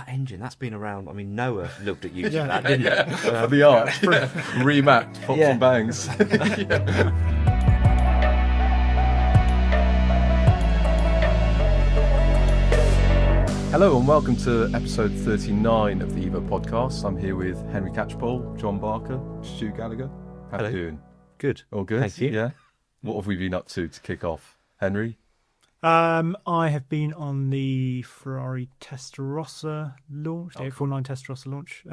that engine, that's been around. I mean, Noah looked at you for that, didn't he? For the art. Remapped, pops and bangs. Hello and welcome to episode 39 of the Evo podcast. I'm here with Henry Catchpole, John Barker, Stuart Gallagher. How are you doing? Good. All good? Thank you. Yeah. What have we been up to kick off? Henry? I have been on the Ferrari Testarossa launch, the 849 Testarossa launch,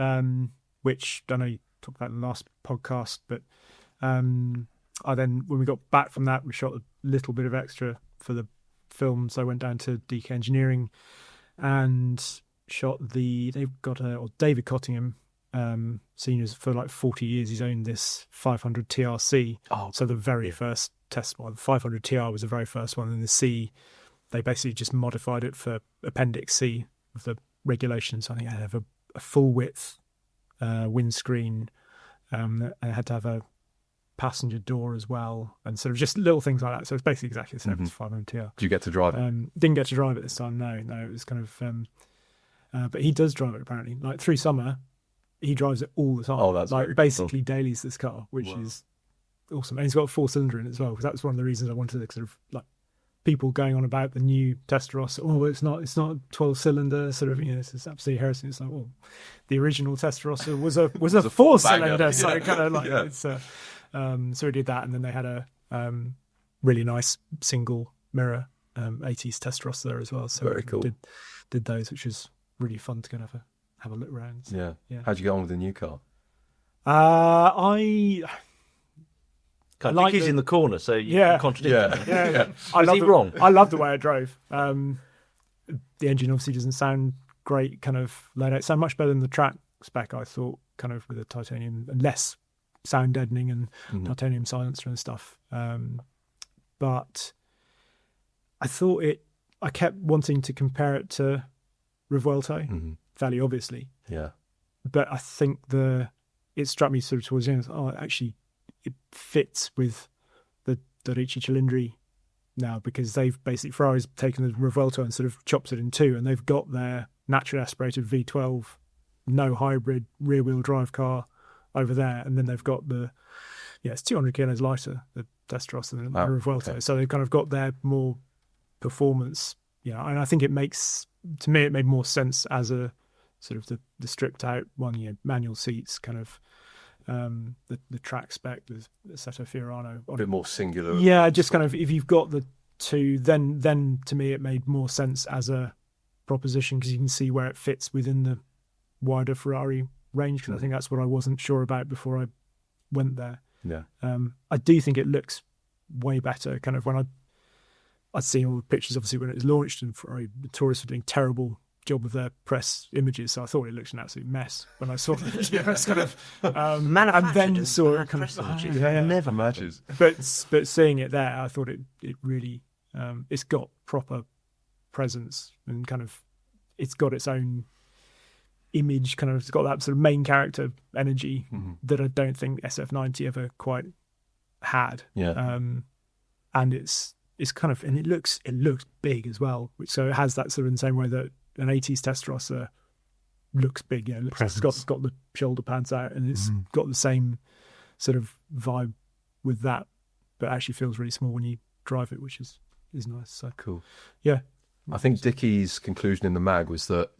which I know you talked about in the last podcast, but when we got back from that, we shot a little bit of extra for the film, so I went down to DK Engineering and shot David Cottingham, seniors for like 40 years. He's owned this 500 TRC. So the very first test one, the 500 TR was the very first one. In the C, they basically just modified it for Appendix C of the regulations. I think I have a full width windscreen. I had to have a passenger door as well, and sort of just little things like that. So it's basically exactly the same as 500 TR. Do you get to drive it? Didn't get to drive it this time. No, it was kind of. But he does drive it apparently. Like through summer, he drives it all the time. Oh, that's like very basically dailies this car, which is awesome. And he's got a 4-cylinder in it as well, because that was one of the reasons I wanted to sort of like people going on about the new Testarossa. Oh, it's not a 12-cylinder sort of. This is absolutely heresy. It's like, well, the original Testarossa was a 4-cylinder, so kind of like it's. So we did that, and then they had a really nice single mirror 80s Testarossa there as well. So very cool. Did those, which was really fun to kind of have a look around. So, yeah. How'd you get on with the new car? He's in the corner, so you can contradict him. Yeah. Was he wrong? I love the way it drove. The engine obviously doesn't sound great, kind of laid out. It sounded much better than the track spec, I thought, kind of with the titanium and less sound deadening and titanium silencer and stuff. But I thought I kept wanting to compare it to Revuelto, fairly obviously. Yeah. But I think it struck me sort of towards the end, actually it fits with the Ricci Cilindri now, because Ferrari's taken the Revuelto and sort of chopped it in two, and they've got their naturally aspirated V12, no hybrid rear wheel drive car over there, and then they've got it's 200 kilos lighter, the Testarossa, than the Revuelto. Okay. So they've kind of got their more performance, and I think it made more sense as a sort of the stripped out one, manual seats, kind of the track spec with Assetto Fiorano. A bit more singular. Yeah, just kind of, if you've got the two, then to me it made more sense as a proposition, because you can see where it fits within the wider Ferrari range, because I think that's what I wasn't sure about before I went there. Yeah. I do think it looks way better, kind of when I'd seen all the pictures, obviously, when it was launched, and Ferrari, the tourists were doing terrible job of their press images, so I thought it looked an absolute mess when I saw it. It's kind of and then saw it kind of never matches. But seeing it there, I thought it really it's got proper presence, and kind of it's got its own image, kind of it's got that sort of main character energy that I don't think SF90 ever quite had. And it's kind of, and it looks big as well, so it has that sort of in the same way that an 80s Testarossa looks big. It's got the shoulder pads out, and it's got the same sort of vibe with that, but actually feels really small when you drive it, which is nice. So cool. Yeah. I think Dickie's conclusion in the mag was that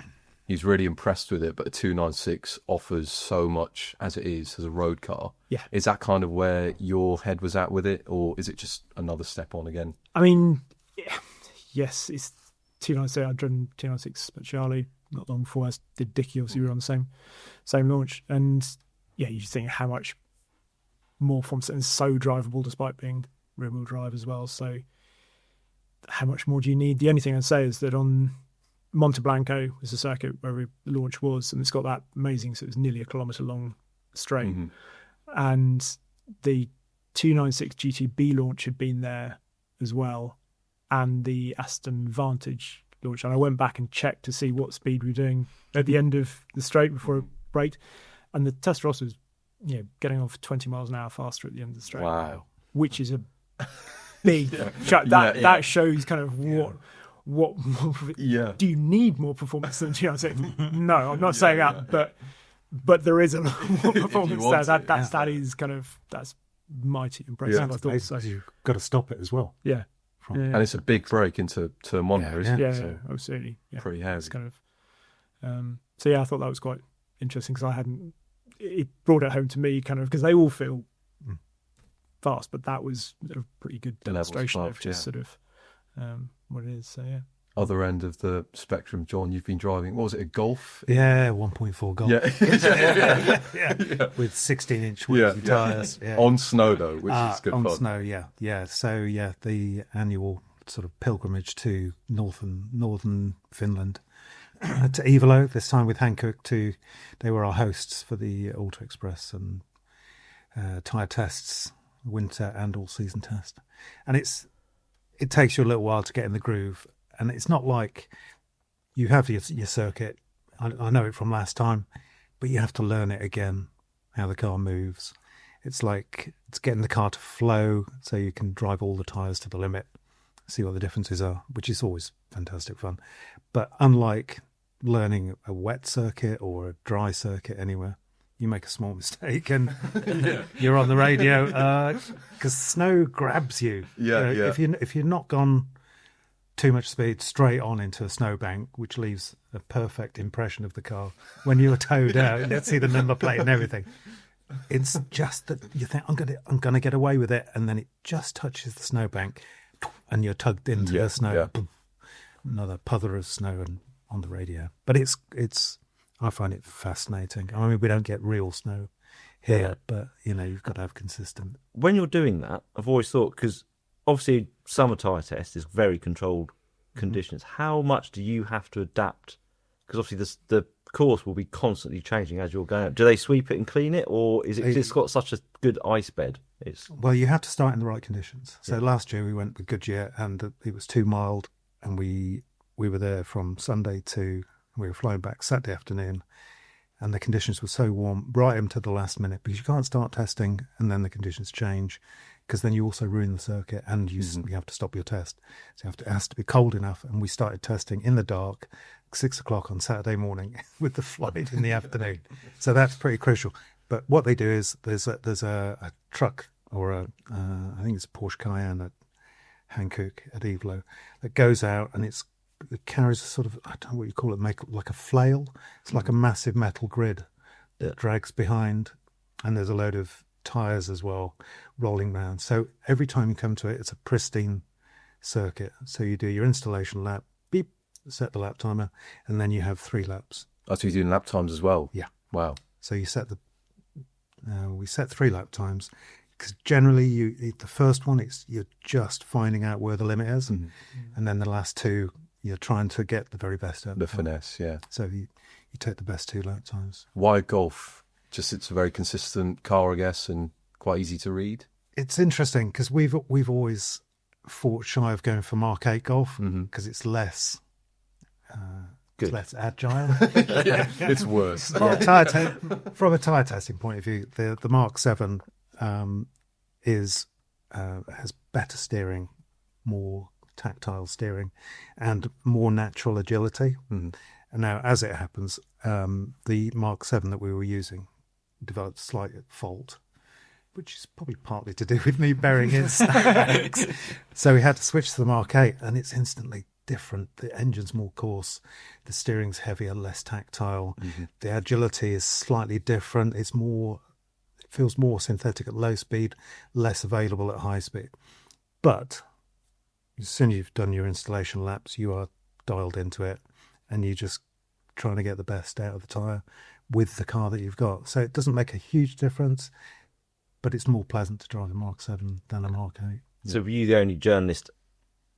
he's really impressed with it, but a 296 offers so much as it is as a road car. Yeah. Is that kind of where your head was at with it, or is it just another step on again? I mean, yes, it's 296. I'd driven 296 Speciale not long before I did Dickie. Obviously, we were on the same launch, and you just think how much more performance, and so drivable despite being rear wheel drive as well. So, how much more do you need? The only thing I'd say is that on Monte Blanco is the circuit where the launch was, and it's got that amazing, so it's nearly a kilometre long straight, and the 296 GTB launch had been there as well, and the Aston Vantage launch, and I went back and checked to see what speed we were doing at the end of the straight before it braked, and the Testarossa was getting off 20 miles an hour faster at the end of the straight. Wow. Which is a big that shows kind of what do you need more performance than GT? No, I'm not saying that, but there is a lot more performance there. That's mighty impressive. I thought so. You've got to stop it as well. Yeah. And it's a big break into turn one there, isn't it? Yeah, So absolutely. Yeah. pretty heavy. It's kind of, so yeah, I thought that was quite interesting because it brought it home to me kind of because they all feel fast, but that was a pretty good demonstration of just sort of what it is. So yeah. Other end of the spectrum, John, you've been driving, what was it, a Golf? Yeah, 1.4 Golf. Yeah. With 16-inch wheels and tyres. Yeah. On snow, though, which is good fun. On snow, yeah. So, the annual sort of pilgrimage to northern Finland, to Ivalo, this time with Hankook. They were our hosts for the Auto Express and tyre tests, winter and all-season test. And it takes you a little while to get in the groove. And it's not like you have your circuit. I know it from last time, but you have to learn it again, how the car moves. It's getting the car to flow so you can drive all the tyres to the limit, see what the differences are, which is always fantastic fun. But unlike learning a wet circuit or a dry circuit anywhere, you make a small mistake and you're on the radio because snow grabs you. If you're not gone too much speed straight on into a snowbank, which leaves a perfect impression of the car. When you're towed out, let's see the number plate and everything. It's just that you think I'm gonna get away with it, and then it just touches the snowbank, and you're tugged into the snow. Yeah. Boom, another puther of snow and on the radio. But it's I find it fascinating. I mean, we don't get real snow here, but you've got to have consistent. When you're doing that, I've always thought, because obviously summer tyre test is very controlled conditions. How much do you have to adapt? Because obviously the course will be constantly changing as you're going out. Do they sweep it and clean it, or is it just got such a good ice bed? Well, you have to start in the right conditions. So last year we went with Goodyear and it was too mild, and we were there from Sunday we were flying back Saturday afternoon, and the conditions were so warm right into the last minute, because you can't start testing and then the conditions change, because then you also ruin the circuit and you have to stop your test. So it has to be cold enough, and we started testing in the dark, 6 o'clock on Saturday morning with the flight in the afternoon. So that's pretty crucial. But what they do is there's a truck or I think it's a Porsche Cayenne at Hankook at Ivalo that goes out, and it carries a sort of, I don't know what you call it, like a flail. It's like a massive metal grid that drags behind, and there's a load of tyres as well rolling round. So every time you come to it, it's a pristine circuit. So you do your installation lap, beep, set the lap timer, and then you have 3 laps. Oh, so you're doing lap times as well? Yeah. Wow. So you set we set 3 lap times, because generally the first one, you're just finding out where the limit is, and then the last 2, you're trying to get the very best out of the finesse, yeah. So you take the best 2 lap times. Why Golf? Just it's a very consistent car, I guess, and quite easy to read. It's interesting because we've always fought shy of going for Mark 8 Golf, because it's less it's less agile. It's worse. From a tyre testing point of view, the Mark 7 has better steering, more tactile steering, and more natural agility. And now, as it happens, the Mark 7 that we were using developed a slight fault, which is probably partly to do with me burying in snowbanks. So we had to switch to the Mark 8, and it's instantly different. The engine's more coarse, the steering's heavier, less tactile. The agility is slightly different. It feels more synthetic at low speed, less available at high speed. But as soon as you've done your installation laps, you are dialed into it, and you're just trying to get the best out of the tyre with the car that you've got. So it doesn't make a huge difference, but it's more pleasant to drive a Mark 7 than a Mark 8. So were you the only journalist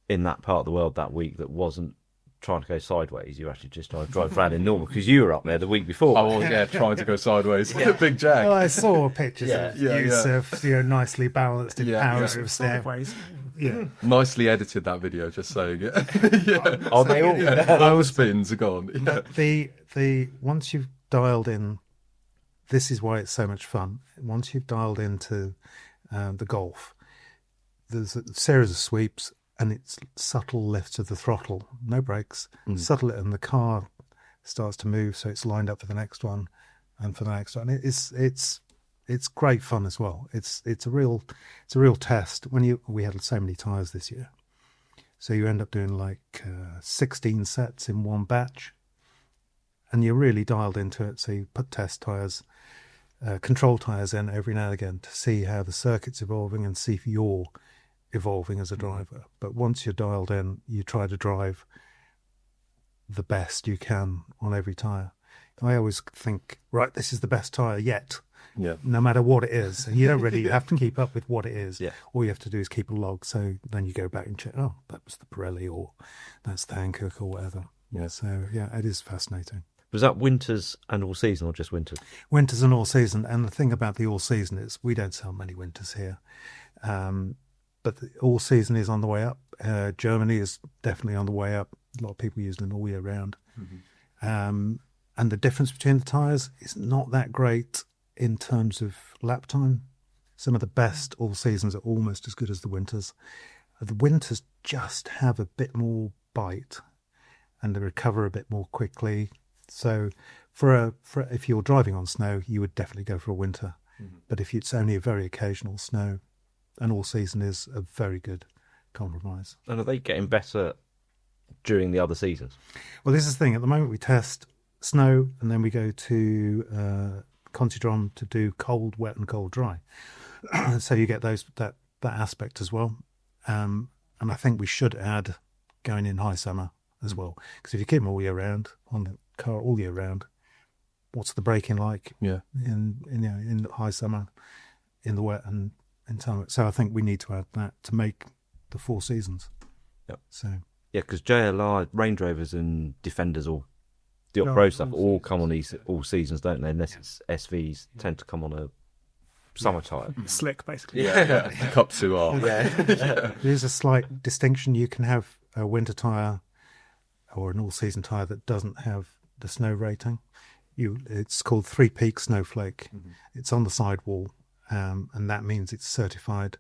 in that part of the world that week that wasn't trying to go sideways? You actually just drive around in normal, because you were up there the week before. Oh, yeah, trying to go sideways. Big Jack. Well, I saw pictures of Yousuf, nicely balanced in powers of stairways. Yeah. Nicely edited, that video, just saying it. Oh, they all all the spins are gone. The once you've dialed in, this is why it's so much fun. Once you've dialed into the Golf, there's a series of sweeps, and it's subtle lifts of the throttle, no brakes, subtle, and the car starts to move, so it's lined up for the next one and for the next one. It's great fun as well. It's a real test. We had so many tyres this year, so you end up doing like 16 sets in one batch, and you're really dialed into it. So you put test tyres, control tyres in every now and again to see how the circuit's evolving and see if you're evolving as a driver. But once you're dialed in, you try to drive the best you can on every tyre. I always think, right, this is the best tyre yet, no matter what it is. And you don't really have to keep up with what it is. Yeah. All you have to do is keep a log. So then you go back and check, oh, that was the Pirelli, or that's the Hankook, or whatever. Yeah. So, yeah, it is fascinating. Was that winters and all season, or just winters? Winters and all season. And the thing about the all season is we don't sell many winters here. But the all season is on the way up. Germany is definitely on the way up. A lot of people use them all year round. And the difference between the tyres is not that great in terms of lap time. Some of the best all seasons are almost as good as the winters. The winters just have a bit more bite, and they recover a bit more quickly. So for if you're driving on snow, you would definitely go for a winter. But if it's only a very occasional snow, an all season is a very good compromise. And are they getting better during the other seasons? Well, this is the thing. At the moment, we test snow, and then we go to Contidrom to do cold, wet, and cold, dry. So you get that aspect as well. And I think we should add going in high summer as well, because if you keep them all year round on the car all year round, what's the braking like? Yeah, in high summer, in the wet, and in summer. So I think we need to add that to make the 4 seasons. Yep. So yeah, because JLR, Range Rovers, and Defenders, all the off-road stuff, all come on these all seasons, don't they? Unless it's SVs, tend to come on a summer tyre. Slick, basically. Yeah. Cup 2R. Yeah. There's a slight distinction. You can have a winter tyre or an all-season tyre that doesn't have the snow rating. It's called 3 Peak Snowflake. It's on the sidewall, and that means it's certified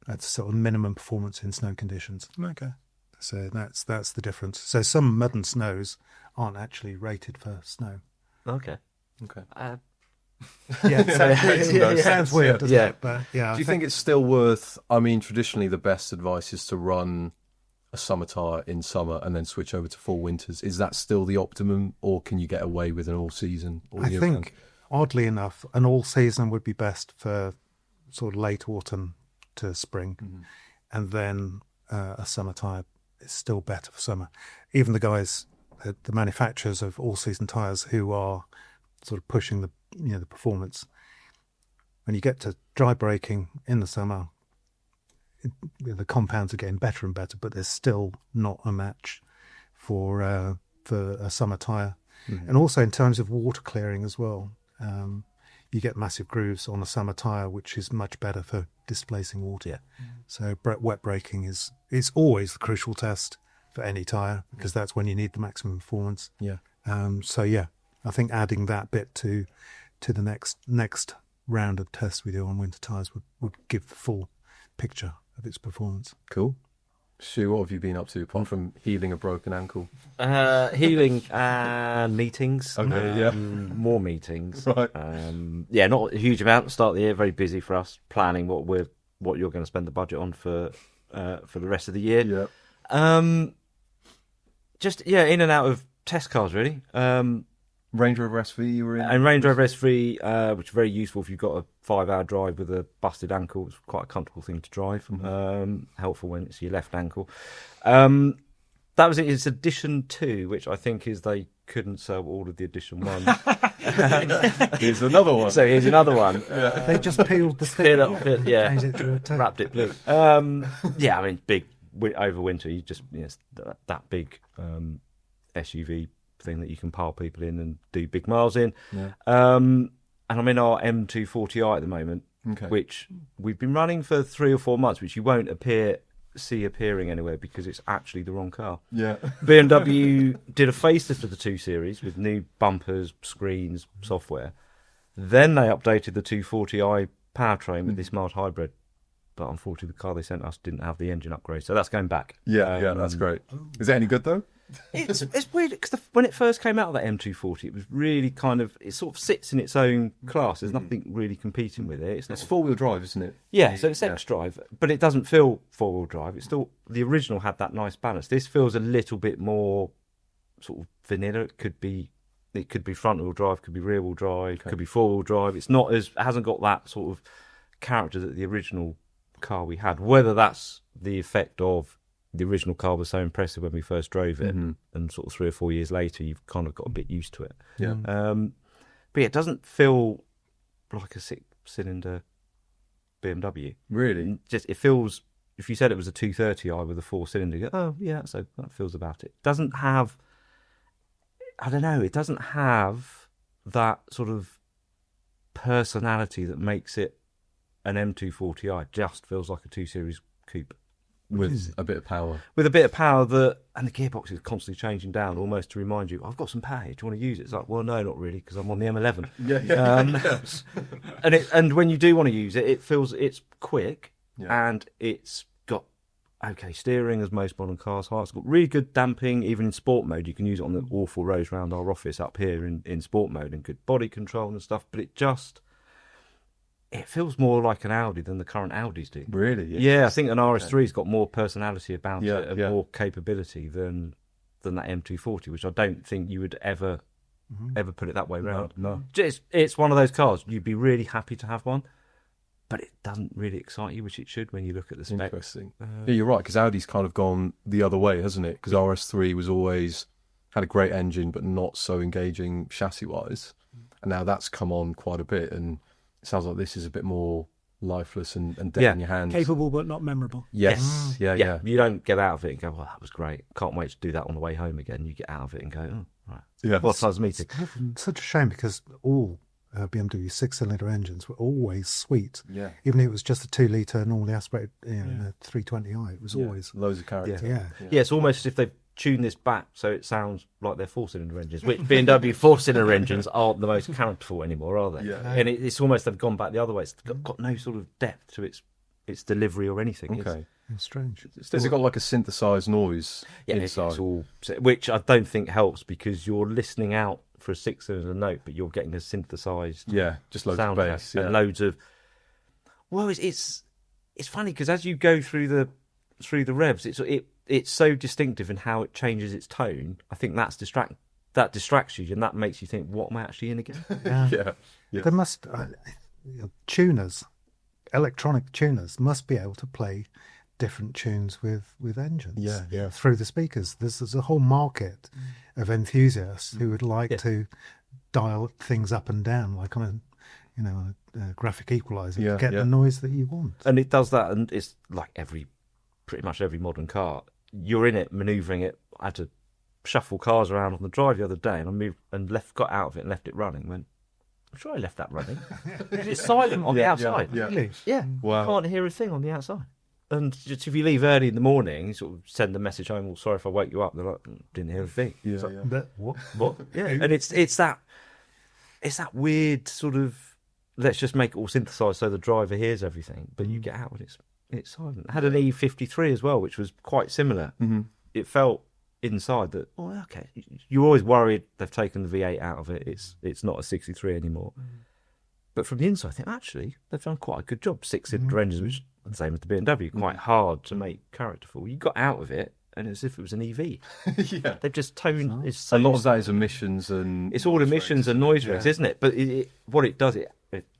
at sort of minimum performance in snow conditions. Okay. So that's the difference. So some mud and snows aren't actually rated for snow. Okay. It sounds weird, doesn't it? But yeah. Do you think it's still worth? I mean, traditionally the best advice is to run a summer tyre in summer and then switch over to full winters. Is that still the optimum, or can you get away with an all season? I think, oddly enough, an all season would be best for sort of late autumn to spring, and then a summer tyre is still better for summer. Even the guys, the manufacturers of all season tyres, who are sort of pushing the performance, when you get to dry braking in the summer, the compounds are getting better and better, but there's still not a match for a summer tyre. And also in terms of water clearing as well, you get massive grooves on a summer tyre, which is much better for displacing water. So wet braking is always the crucial test for any tyre, because that's when you need the maximum performance. I think adding that bit to the next round of tests we do on winter tyres would give the full picture of its performance. Cool. Stu, what have you been up to apart from healing a broken ankle? Healing and meetings. Okay, more meetings. Right. Not a huge amount. Start of the year, very busy for us, planning what you're going to spend the budget on for the rest of the year. Yeah. In and out of test cars, really. Range Rover SV you were in? And Range Rover SV, which is very useful if you've got a 5-hour drive with a busted ankle. It's quite a comfortable thing to drive. Helpful when it's your left ankle. That was it. It's Edition 2, which I think is they couldn't sell all of the Edition 1. Here's another one. So here's another one. They just peeled the sticker. Changed it to a tape. Wrapped it blue. Big over winter. You just that big SUV thing that you can pile people in and do big miles in. And I'm in our M240i at the moment, which we've been running for 3 or 4 months, which you won't see appearing anywhere because it's actually the wrong car. BMW did a facelift of the 2 Series with new bumpers, screens, software. Then they updated the 240i powertrain with this mild hybrid but unfortunately the car they sent us didn't have the engine upgrade, so that's going back. Yeah, that's great. Is it any good though? It's weird because when it first came out of that M240, it was really it sort of sits in its own class. There's nothing really competing with it. It's four-wheel drive, isn't it? Yeah, so it's X-Drive, but it doesn't feel four-wheel drive. It's still, the original had that nice balance. This feels a little bit more sort of vanilla. It could be front-wheel drive, could be rear-wheel drive, could be four-wheel drive. It hasn't got that sort of character that the original car we had. Whether that's the effect of the original car was so impressive when we first drove it, and sort of 3 or 4 years later, you've kind of got a bit used to it. Yeah. But it doesn't feel like a 6-cylinder BMW. Really? Just, it feels, if you said it was a 230i with a 4-cylinder, you go, oh yeah, so that feels about it. It doesn't have, I don't know, it doesn't have that sort of personality that makes it an M240i. It just feels like a 2 Series coupe. With a bit of power. With a bit of power and the gearbox is constantly changing down, almost to remind you, I've got some power. Do you want to use it? It's like, well, no, not really, because I'm on the M11. And when you do want to use it, it feels it's quick and it's got okay steering, as most modern cars have. It's got really good damping, even in sport mode. You can use it on the awful roads around our office up here in sport mode, and good body control and stuff. But it feels more like an Audi than the current Audis do. Really? Yeah, I think an RS3's got more personality about it and yeah. more capability than that M240, which I don't think you would ever put it that way round. No. It's one of those cars, you'd be really happy to have one, but it doesn't really excite you, which it should when you look at the specs. Interesting. Yeah, you're right, because Audi's kind of gone the other way, hasn't it? Because RS3 was always, had a great engine, but not so engaging chassis-wise. And now that's come on quite a bit, and sounds like this is a bit more lifeless and dead in your hands. Capable but not memorable. Yes. Yeah. You don't get out of it and go, well, that was great. Can't wait to do that on the way home again. You get out of it and go, oh, right. Yeah. What time's meeting? It's such a shame because all BMW 6-cylinder engines were always sweet. Yeah. Even if it was just a 2-litre normally aspirated, the 320i, it was always loads of character. Yeah. It's almost as if they've tuned this back so it sounds like they're 4-cylinder engines, which BMW 4-cylinder engines aren't the most characterful anymore, are they? Yeah. And it's almost they've gone back the other way. It's got no sort of depth to its delivery or anything. Okay. It's strange. Has it got like a synthesised noise inside? It's all, which I don't think helps because you're listening out for a 6-cylinder note, but you're getting a synthesised just loads sound of bass and loads of. Well, it's funny because as you go through the revs, it's so distinctive in how it changes its tone. I think that distracts you, and that makes you think, "What am I actually in again?" Yeah. There must tuners, electronic tuners, must be able to play different tunes with engines. Yeah. Through the speakers. There's a whole market of enthusiasts who would like to dial things up and down, like on a graphic equalizer, to get the noise that you want. And it does that, and it's like pretty much every modern car. You're in it, manoeuvring it. I had to shuffle cars around on the drive the other day, and I moved and got out of it and left it running. I'm sure I left that running. It's silent on the outside. Yeah. Really? Yeah. Wow. Can't hear a thing on the outside. And just if you leave early in the morning, you sort of send a message home. Well, sorry if I woke you up. They're like, didn't hear a thing. Yeah. But what? Yeah. And it's that weird sort of, let's just make it all synthesised so the driver hears everything, but you get out and it's silent. I had an E53 as well, which was quite similar. Mm-hmm. It felt inside that, okay. You're always worried they've taken the V8 out of it. It's not a 63 anymore. But from the inside, I think actually they've done quite a good job. 6-cylinder engines, which the same as the BMW, quite hard to make characterful. You got out of it, and as if it was an EV. Yeah. They've just toned. A lot of that is emissions and. It's all emissions and noise regs, isn't it? But what it does, it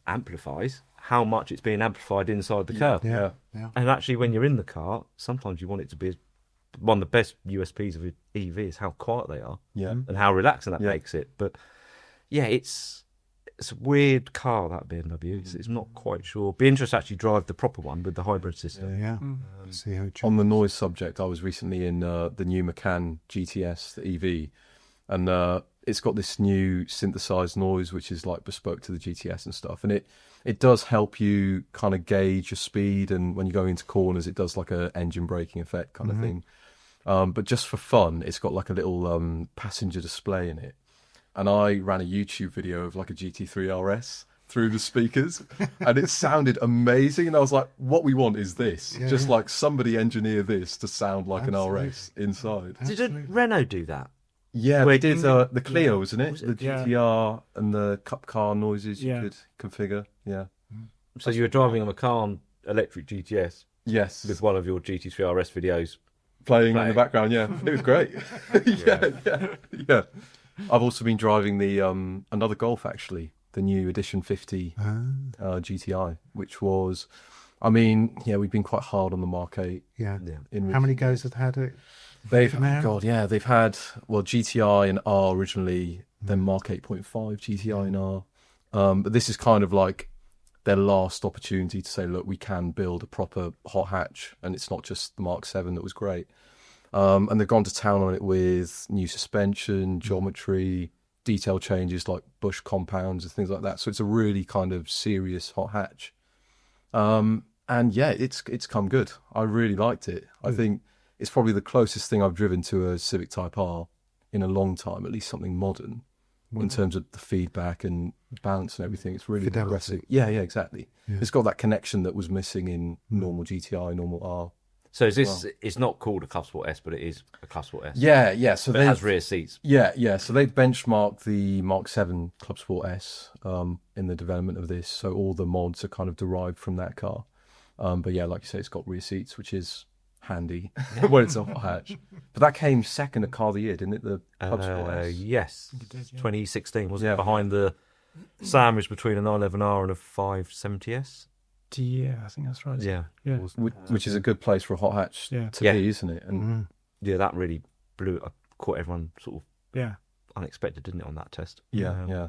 amplifies how much it's being amplified inside the car. Yeah. And actually, when you're in the car, sometimes you want it to be one of the best USPs of an EV is how quiet they are, and how relaxing that makes it. But it's a weird car, that BMW. It's not quite sure. Be interested to actually drive the proper one with the hybrid system. See how it On the noise subject, I was recently in the new Macan GTS, the EV, and it's got this new synthesized noise which is like bespoke to the GTS and stuff, and it does help you kind of gauge your speed, and when you go into corners it does like a engine braking effect kind of thing. But just for fun, it's got like a little passenger display in it. And I ran a YouTube video of like a GT3 RS through the speakers, and it sounded amazing. And I was like, what we want is this. Yeah, Just yeah. like somebody engineer this to sound like Absolutely. an RS inside. Did Renault do that? Yeah, Where they did you- the Clio, wasn't it? The Yeah. GTR and the cup car noises you Yeah. could configure. Yeah. So you were driving a Macan electric GTS Yes. with one of your GT3 RS videos. Playing in Playing. the background, yeah. It was great. yeah. I've also been driving the another Golf, actually, the new Edition 50 GTI, which was, I mean, yeah, we've been quite hard on the Mark 8. Yeah. In How many goes have had it? They've, now? God, yeah, they've had, well, GTI and R originally, then Mark 8.5, GTI and R. But this is kind of like their last opportunity to say, look, we can build a proper hot hatch, and it's not just the Mark 7 that was great. And they've gone to town on it with new suspension, geometry, detail changes like bush compounds and things like that. So it's a really kind of serious hot hatch. And yeah, it's come good. I really liked it. I think it's probably the closest thing I've driven to a Civic Type R in a long time, at least something modern in terms of the feedback and balance and everything. It's really Fidelity. aggressive. Yeah, exactly. Yeah. It's got that connection that was missing in normal GTI, normal R. So is this? It's not called a Club Sport S, but it is a Club Sport S. Yeah. So But it has rear seats. Yeah. So they've benchmarked the Mark 7 Club Sport S in the development of this. So all the mods are kind of derived from that car. But yeah, like you say, it's got rear seats, which is handy when it's a hot hatch. But that came second at Car of the Year, didn't it? The Club Sport S. Yes, It did, yeah. 2016 wasn't Yeah. it? Behind the sandwich between a 911R and a 570S. Yeah, I think that's right. Yeah, Yeah. Which is a good place for a hot hatch Yeah. to Yeah. be, isn't it? And yeah, that really blew. Caught everyone sort of Yeah. unexpected, didn't it, on that test? yeah.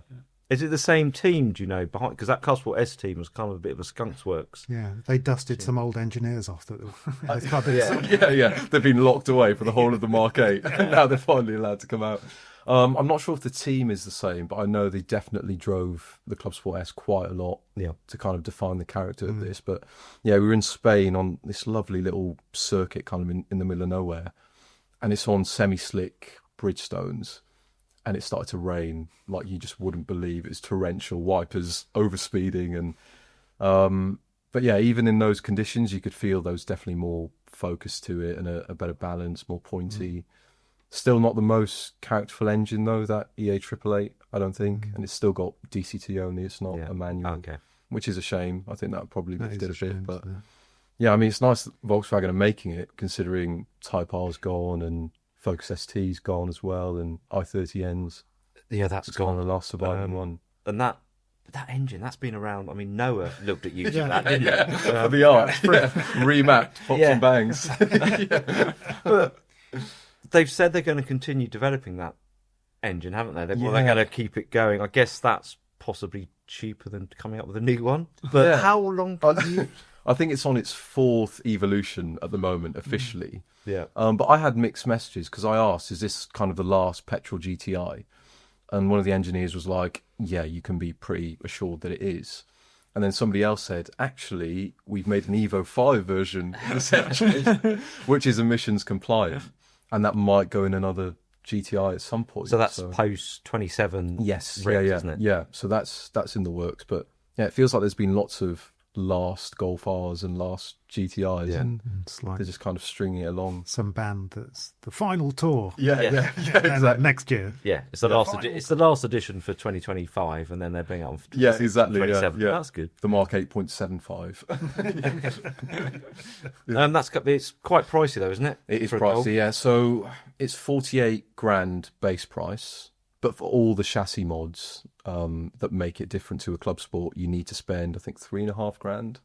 Is it the same team? Do you know behind? Because that Club Sport S team was kind of a bit of a skunks works. Yeah, they dusted some old engineers off. There's quite a bit of- yeah. They've been locked away for the whole of the Mark 8. And now they're finally allowed to come out. I'm not sure if the team is the same, but I know they definitely drove the Club Sport S quite a lot Yeah. to kind of define the character of this. But yeah, we were in Spain on this lovely little circuit kind of in the middle of nowhere. And it's on semi-slick Bridgestones. And it started to rain like you just wouldn't believe. It was torrential, wipers overspeeding. And but yeah, even in those conditions, you could feel there was definitely more focus to it and a better balance, more pointy. Still not the most characterful engine though, that EA 888, I don't think. And it's still got DCT only, it's not Yeah. a manual, Okay. which is a shame. I think that would probably That lift is it a bit. shame, But isn't it? yeah, I mean, it's nice that Volkswagen are making it, considering Type R's gone and Focus ST's gone as well, and i30N's. Yeah, that's It's gone gone. the last surviving one. And that engine, that's been around. I mean, Noah looked at you Yeah. that, didn't it? For the art, remapped, pops Yeah. and bangs. But they've said they're going to continue developing that engine, haven't they? They're Yeah. going to keep it going. I guess that's possibly cheaper than coming up with a new one. But Yeah. how long? I think it's on its fourth evolution at the moment, officially. Yeah. But I had mixed messages because I asked, is this kind of the last petrol GTI? And one of the engineers was like, yeah, you can be pretty assured that it is. And then somebody else said, actually, we've made an Evo 5 version of this engine, which is emissions compliant. And that might go in another GTI at some point. So that's post 27. Yes, Rex, yeah. isn't it? Yeah, so that's in the works. But yeah, it feels like there's been lots of last Golf Rs and last GTIs, Yeah. and It's like they're just kind of stringing it along. some band that's the final tour. Yeah, Yeah. And next year. Yeah, it's the last. It's the last edition for 2025, and then they're bringing it on for Yeah, exactly. 27. Yeah. That's good. The Mark 8.75. It's quite pricey though, isn't it? It is For a Golf? pricey, yeah. So it's 48 grand base price, but for all the chassis mods that make it different to a Club Sport, you need to spend, I think, 3.5 grand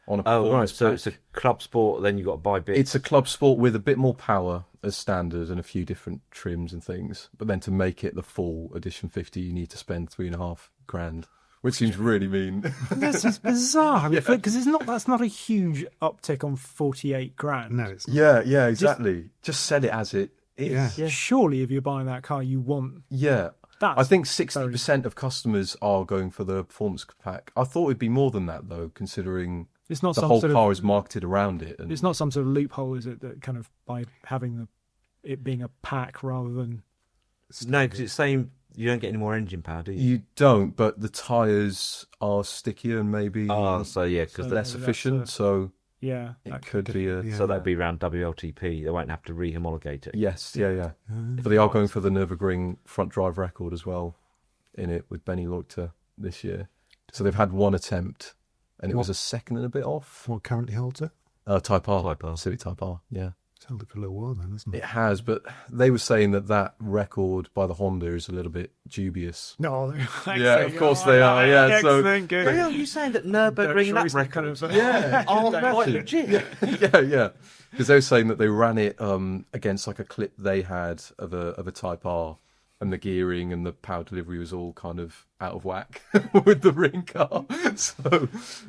on a Oh, right. performance So pack. it's a Club Sport. Then you got to buy bits. It's a Club Sport with a bit more power as standard and a few different trims and things. But then to make it the full Edition 50, you need to spend 3.5 grand, which seems really mean. This is bizarre because that's not a huge uptick on 48 grand. No, it's not. yeah, exactly. Just sell it as it is. Yeah. Surely, if you're buying that car, you want Yeah. that. I think 60% of customers are going for the performance pack. I thought it'd be more than that, though, considering it's not the some whole sort car of is marketed around it. And it's not some sort of loophole, is it? That kind of by having it being a pack rather than No, because it's same you don't get any more engine power, do you? You don't, but the tyres are stickier and maybe So yeah, because So less that's efficient. So Yeah. it that could be a yeah. so that'd be around WLTP. They won't have to re-homologate it. yes, yeah. But they are going for the Nürburgring front drive record as well in it with Benny Leuchter this year. So they've had one attempt, and it was a second and a bit off. What currently holds it? Type R, Type R. Civic Type R, yeah. It's held it for a little while then, isn't it? It has, but they were saying that record by the Honda is a little bit dubious. No, Yeah, of course they are, yeah, so- Excellent, good. Are you saying that Nürburgring that record kind of Yeah, are quite legit? yeah. Because they were saying that they ran it against like a clip they had of a Type R, and the gearing and the power delivery was all kind of out of whack with the ring car.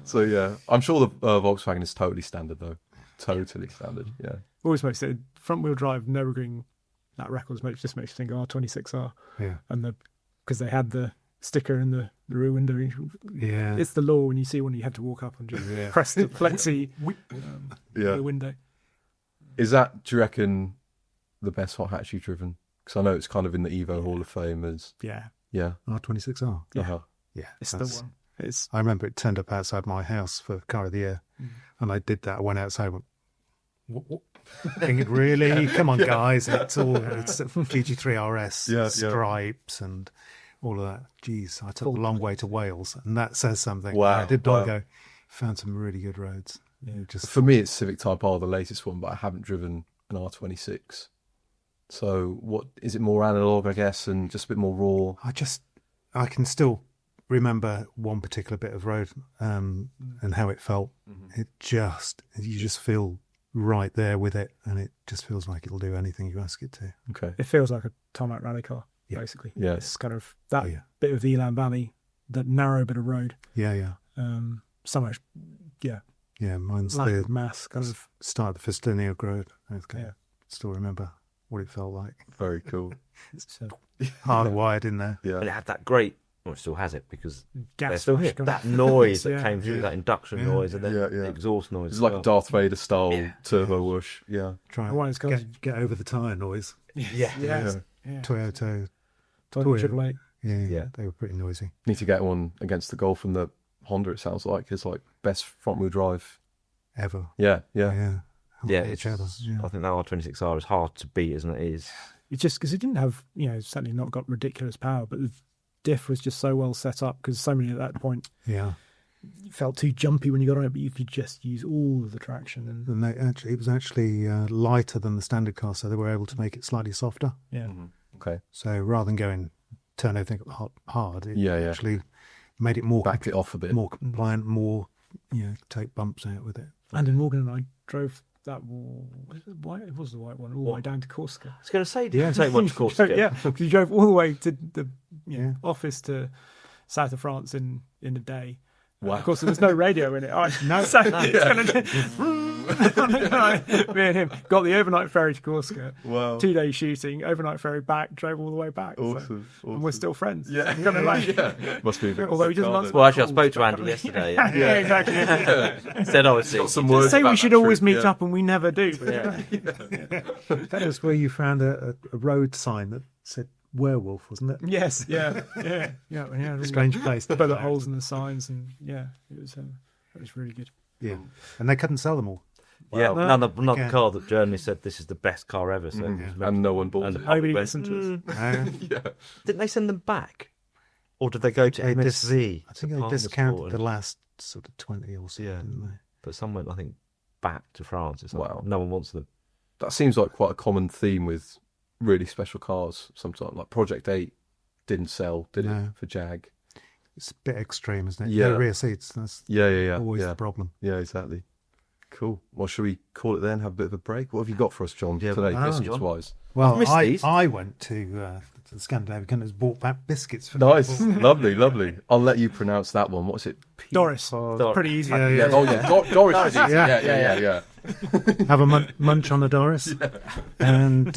So yeah, I'm sure the Volkswagen is totally standard though. Totally standard. Yeah. Always makes it front wheel drive Nürburgring. That record just makes you think R26R, Yeah. and because they had the sticker in the rear window. Yeah. It's the law when you see one, you have to walk up and just press the flexi Yeah. the window. Is that, do you reckon, the best hot hatch you've driven? Because I know it's kind of in the Evo Hall of Fame as Yeah, yeah. R26R. Yeah. Uh-huh. Yeah. it's the that's- one. It's I remember it turned up outside my house for Car of the Year, and I did that. I went outside, and went, what? Thinking, really? Come on, guys! It's GT3 RS Yeah, yeah. stripes and all of that. Jeez, I took a long way to Wales, and that says something. Wow, I did wow. not go. Found some really good roads. Yeah, just For me, it's Civic Type R, the latest one, but I haven't driven an R26. So what is it, more analog, I guess, and just a bit more raw? I can still remember one particular bit of road and how it felt. You just feel right there with it, and it just feels like it'll do anything you ask it to. Okay. it feels like a tarmac rally car, Yeah. basically. Yeah. It's kind of that Oh, yeah. bit of the Elan Valley, that narrow bit of road. Yeah. So much, Yeah, mine's lack the of mass, kind of. start of the Festina Road. I Yeah. still remember what it felt like. Very cool. So, Hardwired in there. Yeah. And it had that great. Well, it still has it because they're gas still flash here. coming. That noise that Yeah. came through, that induction Yeah. noise, and then Yeah, the yeah. exhaust noise. It's as like well. a Darth Vader style turbo whoosh. Yeah. Try The one is called- and get over the tyre noise. Yeah. Yeah. Toyota. Triple Eight. Yeah, they were pretty noisy. Need to get one against the Golf and the Honda, it sounds like. It's like best front wheel drive. Ever. Yeah. Yeah. Yeah, Each other. Yeah. I think that R26R is hard to beat, isn't it? It is. It's just because it didn't have, certainly not got ridiculous power, but the diff was just so well set up because so many at that point Yeah. felt too jumpy when you got on it, but you could just use all of the traction. And It was actually lighter than the standard car, so they were able to make it slightly softer. yeah, Okay. So rather than turn everything hard, it Yeah. actually made it more Backed it off a bit. more compliant, more take bumps out with it. and in Morgan and I drove that. Was it white? It was the white one, all the way down to Corsica. I was going to say, didn't take much course to get. Yeah, because you drove all the way to the Yeah. office to south of France in a day. Wow. Of course, there was no radio in it. No. So me and him got the overnight ferry to Corsica. Wow. 2 days shooting, overnight ferry back, drove all the way back. So- Awesome. and we're still friends. Yeah. Kind of like, Must be a bit Although he doesn't sick, answer- Well, actually, I spoke to Andy yesterday. yeah, exactly. Said obviously. Got some words Say about we should that always trip, meet yeah. up, and we never do. Yeah. That was where you found a road sign that said werewolf, wasn't it? Yes, yeah. Really Strange place. bullet holes in the signs, and it was really good. Yeah. And they couldn't sell them all. Yeah, Wow. not the Okay. car that journalists said this is the best car ever. So it was meant- And no one bought and it. the public Nobody went, listened to us. Didn't they send them back, or did they go to They dis- MSV? I think to they Partners discounted Sport the and- last sort of 20 or so, Yeah. didn't they? But some went, I think, back to France. It's like, Wow. no one wants them. That seems like quite a common theme with really special cars sometimes. Like Project 8 didn't sell, did No. it, for Jag? It's a bit extreme, isn't it? Yeah. No rear seats. That's Yeah. always yeah. the problem. Yeah, exactly. Cool. Well, should we call it then? Have a bit of a break? What have you got for us, John, Yeah, today, wow, biscuits John. wise? Well, missed these. I went to the Scandinavian and bought back biscuits for Nice. lovely. I'll let you pronounce that one. What's it? Doris, Doris. pretty easy. Yeah. Oh, yeah. Doris is easy. Yeah. Yeah. have a munch on the Doris. And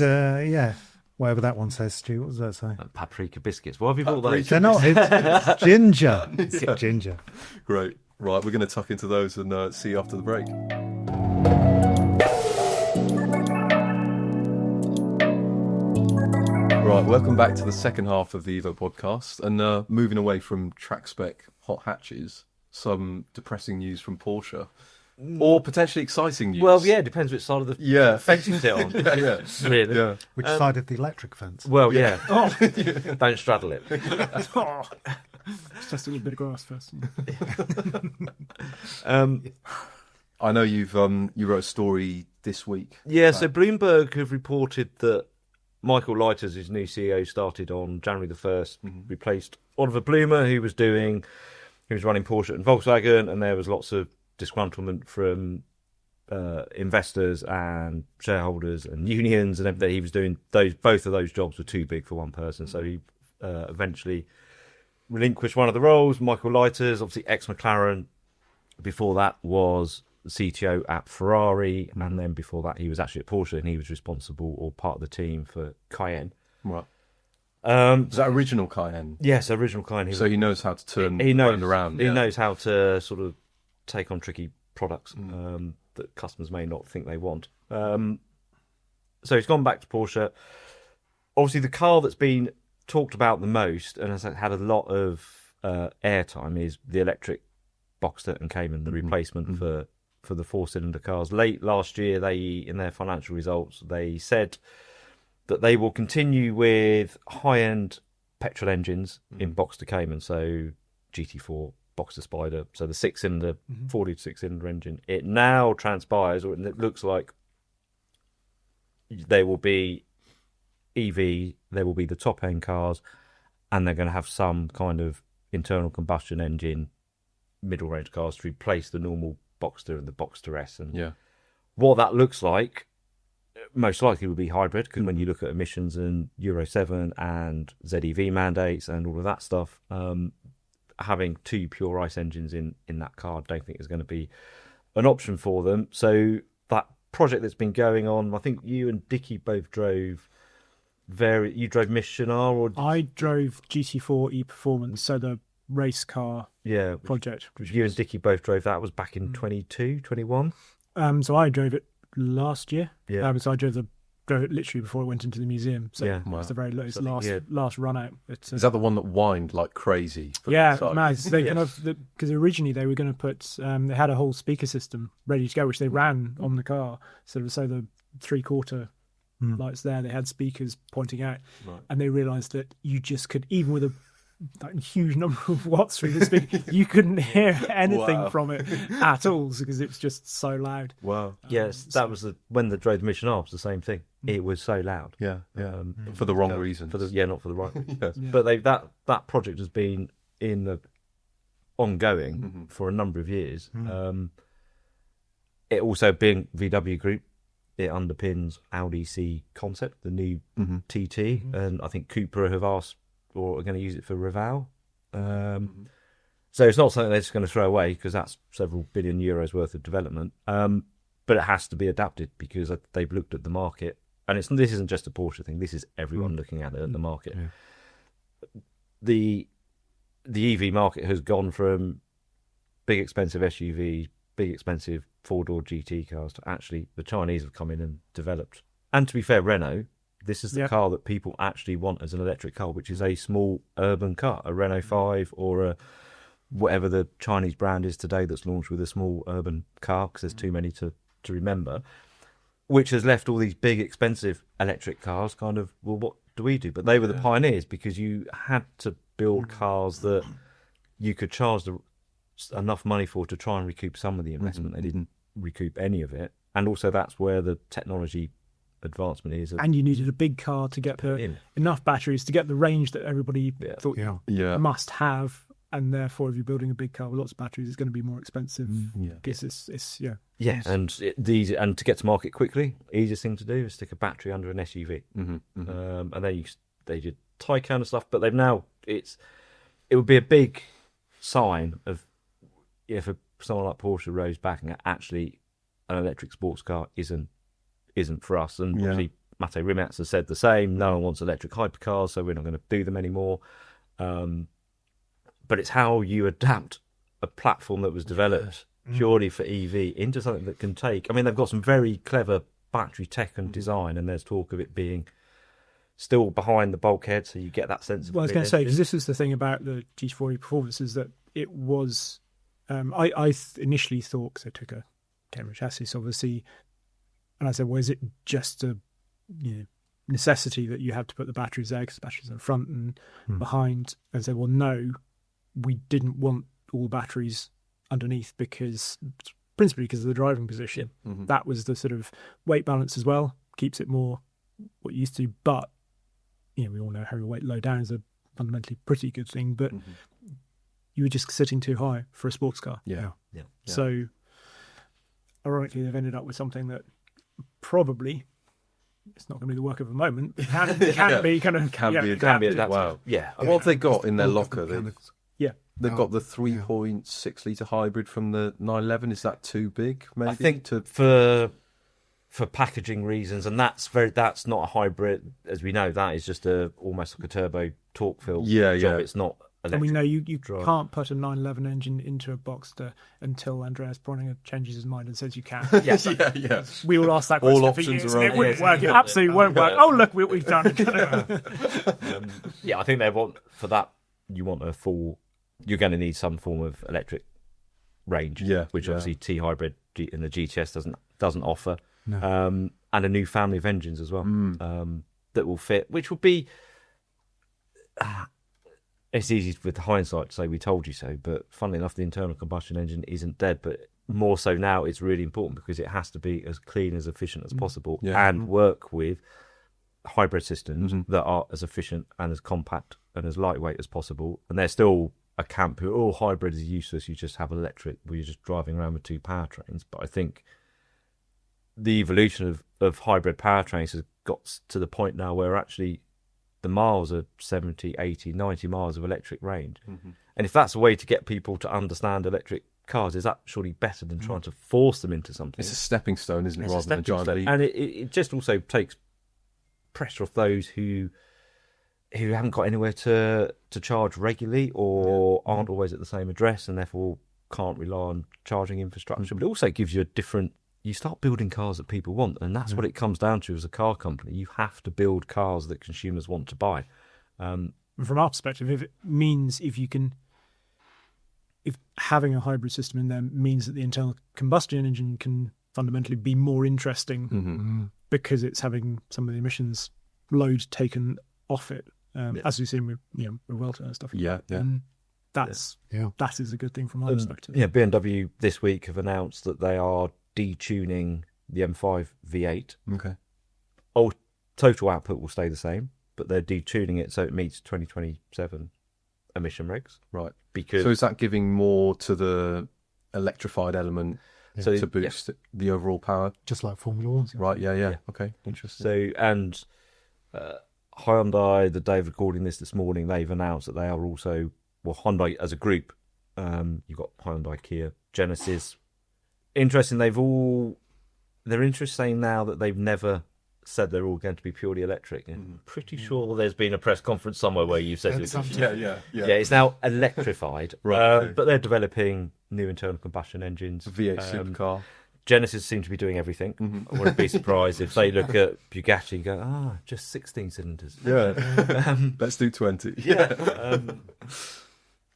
whatever that one says, Stu, what does that say? Paprika biscuits. Why have you bought those? They're not. It's ginger. It's ginger. Great. Right, we're going to tuck into those and see you after the break. Right, welcome back to the second half of the Evo podcast, and moving away from track spec hot hatches, some depressing news from Porsche, or potentially exciting news. Well, yeah, depends which side of the fence you sit on. yeah, Really. yeah. Which side of the electric fence? Well, yeah. Don't straddle it. Oh, let's test a little bit of grass first. I know you've you wrote a story this week. Yeah, so Bloomberg have reported that Michael Leiters, his new CEO, started on January the 1st, replaced Oliver Blumer, who was running Porsche and Volkswagen, and there was lots of disgruntlement from investors and shareholders and unions and everything. He was doing both of those jobs were too big for one person, so he eventually relinquished one of the roles. Michael Leiters, obviously ex-McLaren, before that was the CTO at Ferrari, and then before that he was actually at Porsche, and he was responsible or part of the team for Cayenne. Right. Is that original Cayenne? Yes, original Cayenne. So he knows how to turn it around. He knows how to sort of take on tricky products that customers may not think they want. So he's gone back to Porsche. Obviously, the car that's been talked about the most and has had a lot of airtime is the electric Boxster and Cayman, the replacement for the four-cylinder cars. Late last year, in their financial results, they said that they will continue with high-end petrol engines in Boxster Cayman, so GT4, Boxster Spider, so the six-cylinder, 46-cylinder engine. It now transpires, or it looks like there will be EV, there will be the top-end cars, and they're going to have some kind of internal combustion engine middle-range cars to replace the normal Boxster and the Boxster S. And what that looks like most likely will be hybrid, because when you look at emissions and Euro 7 and ZEV mandates and all of that stuff, having two pure ICE engines in that car, I don't think is going to be an option for them. So that project that's been going on, I think you and Dickie both drove you drove Missionar, or I drove GT4 Performance, so the race car project. You and Dickie both drove that. Was back in 22, 21? So I drove it last year. Yeah. So I drove it literally before it went into the museum. So it's the very last run out. Is that the one that whined like crazy? Man, they kind of, because originally they were going to put they had a whole speaker system ready to go, which they ran on the car. So the 3/4 lights there, they had speakers pointing out, and they realised that you just could, even with a huge number of watts through the speaker, you couldn't hear anything from it at all because it was just so loud. Wow. Yes, that was when the drove the Missionar was the same thing. It was so loud. Yeah. For the wrong reasons. Not for the right. But that project has been ongoing for a number of years. It also being VW Group, it underpins Audi C concept, the new TT, and I think Cupra have asked or are going to use it for Raval. So it's not something they're just going to throw away, because that's several billion euros worth of development. But it has to be adapted, because they've looked at the market, and this isn't just a Porsche thing. This is everyone looking at it at the market. The EV market has gone from big expensive SUVs, big expensive four-door GT cars, to actually the Chinese have come in and developed. And to be fair, Renault, this is the car that people actually want as an electric car, which is a small urban car, a Renault 5 or whatever the Chinese brand is today that's launched with a small urban car, because there's too many to remember, which has left all these big expensive electric cars kind of, well, what do we do? But they were the pioneers, because you had to build cars that you could charge enough money for to try and recoup some of the investment. They didn't recoup any of it. And also that's where the technology advancement is. And you needed a big car to get enough batteries to get the range that everybody thought must have, and therefore if you're building a big car with lots of batteries, it's going to be more expensive. And to get to market quickly, easiest thing to do is stick a battery under an SUV. And then they did Taycan and stuff, but they've now it would be a big sign of if someone like Porsche rose back and actually an electric sports car isn't for us. And obviously Mate Rimac has said the same. No one wants electric hypercars, so we're not going to do them anymore. But it's how you adapt a platform that was developed purely for EV into something that can take. I mean, they've got some very clever battery tech and design, and there's talk of it being still behind the bulkhead, so you get that sense of. Well, I was going to say, because this is the thing about the GT40 performance, is that it was. Initially thought, because I took a Cambridge chassis, obviously, and I said, well, is it just a necessity that you have to put the batteries there because the batteries in front and behind? And I said, well, no, we didn't want all the batteries underneath principally because of the driving position. That was the sort of weight balance as well, keeps it more what you used to. But we all know heavy weight low down is a fundamentally pretty good thing, but you were just sitting too high for a sports car. Yeah. So ironically, they've ended up with something that probably it's not going to be the work of a moment. It can be adapted. Wow. Yeah. What have they got in their locker? They've got the 3.6 litre hybrid from the 911. Is that too big? Maybe I think for packaging reasons, and that's not a hybrid, as we know. That is just almost like a turbo torque fill job. It's not. And we know you can't put a 911 engine into a Boxster until Andreas Bräuninger changes his mind and says you can. Yes. We will ask that question All for options years. are It wouldn't work. It absolutely won't work. Oh, look what we've done. I think they want for that. You want a full. You're going to need some form of electric range, which obviously T hybrid and the GTS doesn't offer, and a new family of engines as well that will fit, which will be. It's easy with hindsight to say we told you so, but funnily enough, the internal combustion engine isn't dead, but more so now it's really important because it has to be as clean, as efficient as possible and work with hybrid systems that are as efficient and as compact and as lightweight as possible. And there's still a camp who, hybrid is useless, you just have electric, where you're just driving around with two powertrains. But I think the evolution of hybrid powertrains has got to the point now where actually the miles are 70, 80, 90 miles of electric range. And if that's a way to get people to understand electric cars, is that surely better than trying to force them into something? It's a stepping stone, isn't it, rather than a giant leap? And it just also takes pressure off those who haven't got anywhere to charge regularly or aren't always at the same address and therefore can't rely on charging infrastructure. But it also gives you a different... You start building cars that people want, and that's what it comes down to as a car company. You have to build cars that consumers want to buy. From our perspective, if having a hybrid system in there means that the internal combustion engine can fundamentally be more interesting because it's having some of the emissions load taken off it, as we've seen with Welter and stuff. That is a good thing from our perspective. BMW this week have announced that they are detuning the M5 V8. Total output will stay the same, but they're detuning it so it meets 2027 emission regs. Right. So is that giving more to the electrified element to boost the overall power? Just like Formula One. Right, yeah. Okay, interesting. So, and Hyundai, the day of recording this morning, they've announced that they are also, Hyundai as a group, you've got Hyundai, Kia, Genesis. Interesting, they're interesting now that they've never said they're all going to be purely electric. I'm pretty sure there's been a press conference somewhere where you've said it's now electrified. Right. But they're developing new internal combustion engines. V8 supercar. Genesis seem to be doing everything. I wouldn't be surprised if they look at Bugatti and go, just 16 cylinders. Yeah, let's do 20.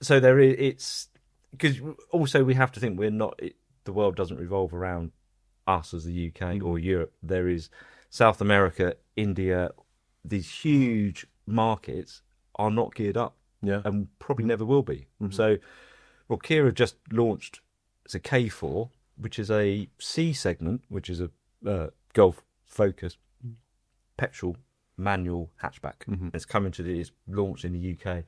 So there is, it's because also we have to think the world doesn't revolve around us as the UK or Europe. There is South America, India. These huge markets are not geared up, and probably never will be. So, Kia have just launched. It's a K4, which is a C segment, which is a Golf Focus petrol manual hatchback. It's coming it's launched in the UK.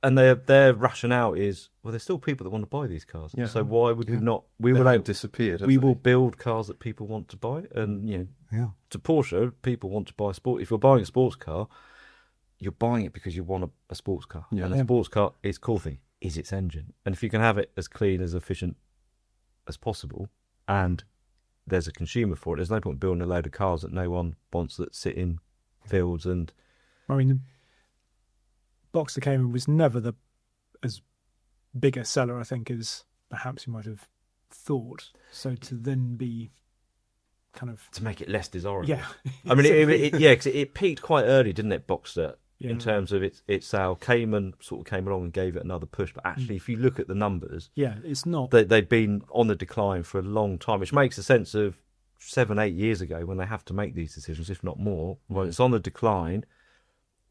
And their rationale is, there's still people that want to buy these cars. Yeah. So why would we not? We will disappeared. We will build cars that people want to buy, and to Porsche, people want to buy a sport. If you're buying a sports car, you're buying it because you want a sports car, and a sports car is core thing is its engine, and if you can have it as clean, as efficient as possible, and there's a consumer for it, there's no point building a load of cars that no one wants that sit in fields and. I mean. Boxster Cayman was never as big a seller, I think, as perhaps you might have thought. So to then be kind of to make it less desirable. yeah. I mean, because it peaked quite early, didn't it, Boxster? Yeah. In terms of its sale, Cayman sort of came along and gave it another push. But actually, if you look at the numbers, Yeah, it's not. they've been on the decline for a long time, which makes a sense of 7-8 years ago when they have to make these decisions, if not more. Well, it's on the decline.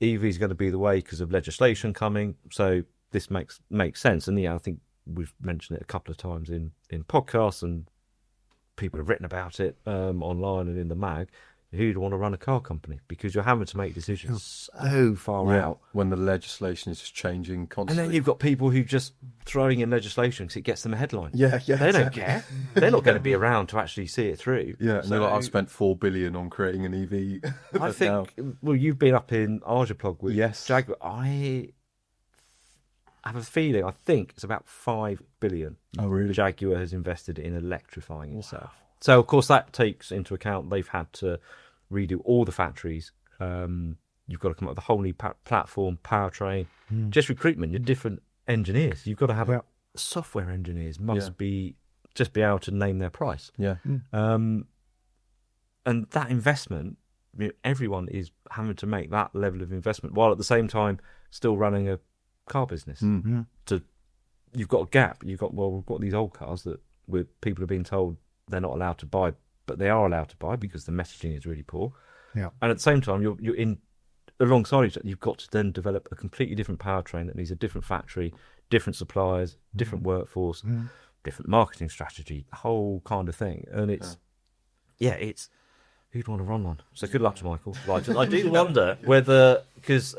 EV is going to be the way because of legislation coming. So this makes sense. And I think we've mentioned it a couple of times in podcasts, and people have written about it online and in the mag. Who'd want to run a car company? Because you're having to make decisions so far out. When the legislation is just changing constantly. And then you've got people who just throwing in legislation because it gets them a headline. Yeah. They don't care. They're not going to be around to actually see it through. Yeah, and they're like, I've spent $4 billion on creating an EV. I think, well, you've been up in Arjeplog with Yes. Jaguar. I have a feeling, I think it's about $5 billion. Oh, really? Jaguar has invested in electrifying itself. So, of course, that takes into account they've had to redo all the factories. You've got to come up with a whole new platform, powertrain, just recruitment. You're different engineers. You've got to have software engineers must be able to name their price. Yeah. And that investment, everyone is having to make that level of investment while at the same time still running a car business. You've got a gap. We've got these old cars that people are being told they're not allowed to buy, but they are allowed to buy because the messaging is really poor. Yeah. And at the same time, you're in alongside each other. You've got to then develop a completely different powertrain that needs a different factory, different suppliers, different workforce, different marketing strategy, the whole kind of thing. And it's who'd want to run one? So good luck to Michael. I do wonder whether, because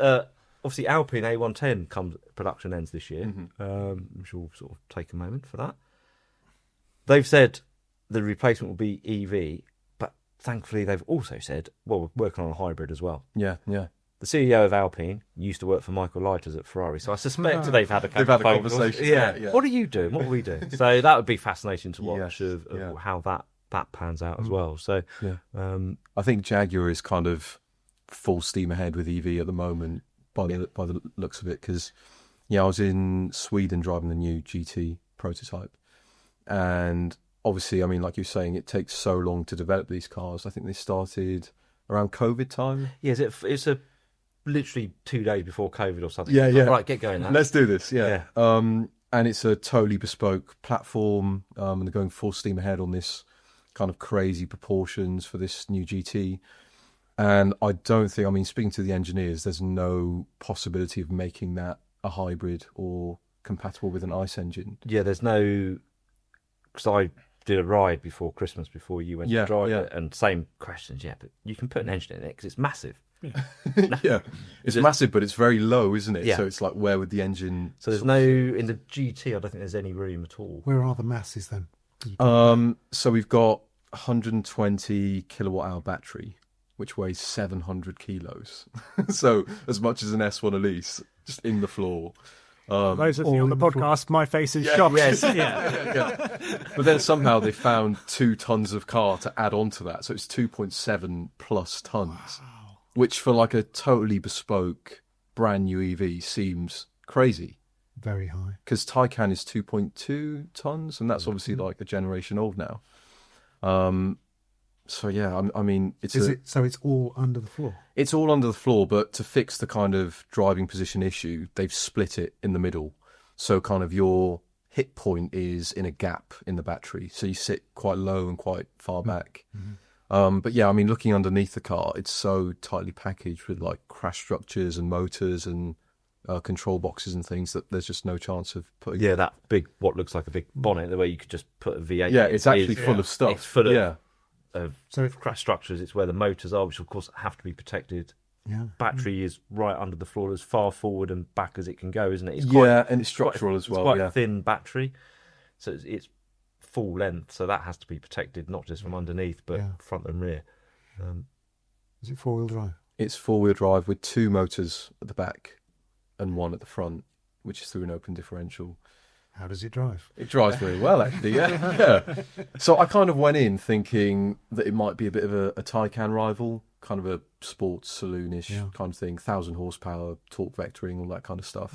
obviously Alpine A110 production ends this year. Which will sort of take a moment for that. They've said the replacement will be EV, but thankfully they've also said, well, we're working on a hybrid as well. Yeah. The CEO of Alpine used to work for Michael Leiters at Ferrari, so I suspect they've had a conversation. Yeah. What are you doing? What are we doing? So that would be fascinating to watch of how that pans out as well. So I think Jaguar is kind of full steam ahead with EV at the moment by the looks of it, because I was in Sweden driving the new GT prototype, and obviously, I mean, like you're saying, it takes so long to develop these cars. I think they started around COVID time. Yes, it's literally 2 days before COVID or something. Yeah. Right, get going. Let's do this. Yeah. And it's a totally bespoke platform, and they're going full steam ahead on this kind of crazy proportions for this new GT. And I don't think, I mean, speaking to the engineers, there's no possibility of making that a hybrid or compatible with an ICE engine. Yeah, there's no, because I did a ride before Christmas before you went to drive it, and same questions. Yeah, but you can put an engine in it because it's massive. It's massive, but it's very low, isn't it? So it's like, where would the engine? So there's no in the GT. I don't think there's any room at all. Where are the masses then? So we've got 120 kilowatt hour battery, which weighs 700 kilos. So as much as an S1 Elise, just in the floor. Those of you on the podcast, my face is shocked. Yes. But then somehow they found 2 tons of car to add on to that. So it's 2.7 plus tons, which for like a totally bespoke brand new EV seems crazy. Very high. Because Taycan is 2.2 tons, and that's obviously like a generation old now. So yeah, I mean, So it's all under the floor. It's all under the floor, but to fix the kind of driving position issue, they've split it in the middle. So kind of your hit point is in a gap in the battery, so you sit quite low and quite far back. But yeah, I mean, looking underneath the car, it's so tightly packaged with like crash structures and motors and control boxes and things that there's just no chance of putting. Yeah, that big, what looks like a big bonnet, the way you could just put a V8. Yeah, it's actually full of stuff. It's full of crash structures. It's where the motors are, which of course have to be protected. Yeah. Battery is right under the floor, as far forward and back as it can go, isn't it? It's and it's structural as well. It's quite a thin battery, so it's full length, so that has to be protected not just from underneath but front and rear. Is it 4-wheel drive? It's 4-wheel drive with 2 motors at the back and 1 at the front, which is through an open differential. How does it drive? It drives very well, actually. Yeah. So I kind of went in thinking that it might be a bit of a Taycan rival, kind of a sports saloonish kind of thing, 1,000 horsepower, torque vectoring, all that kind of stuff.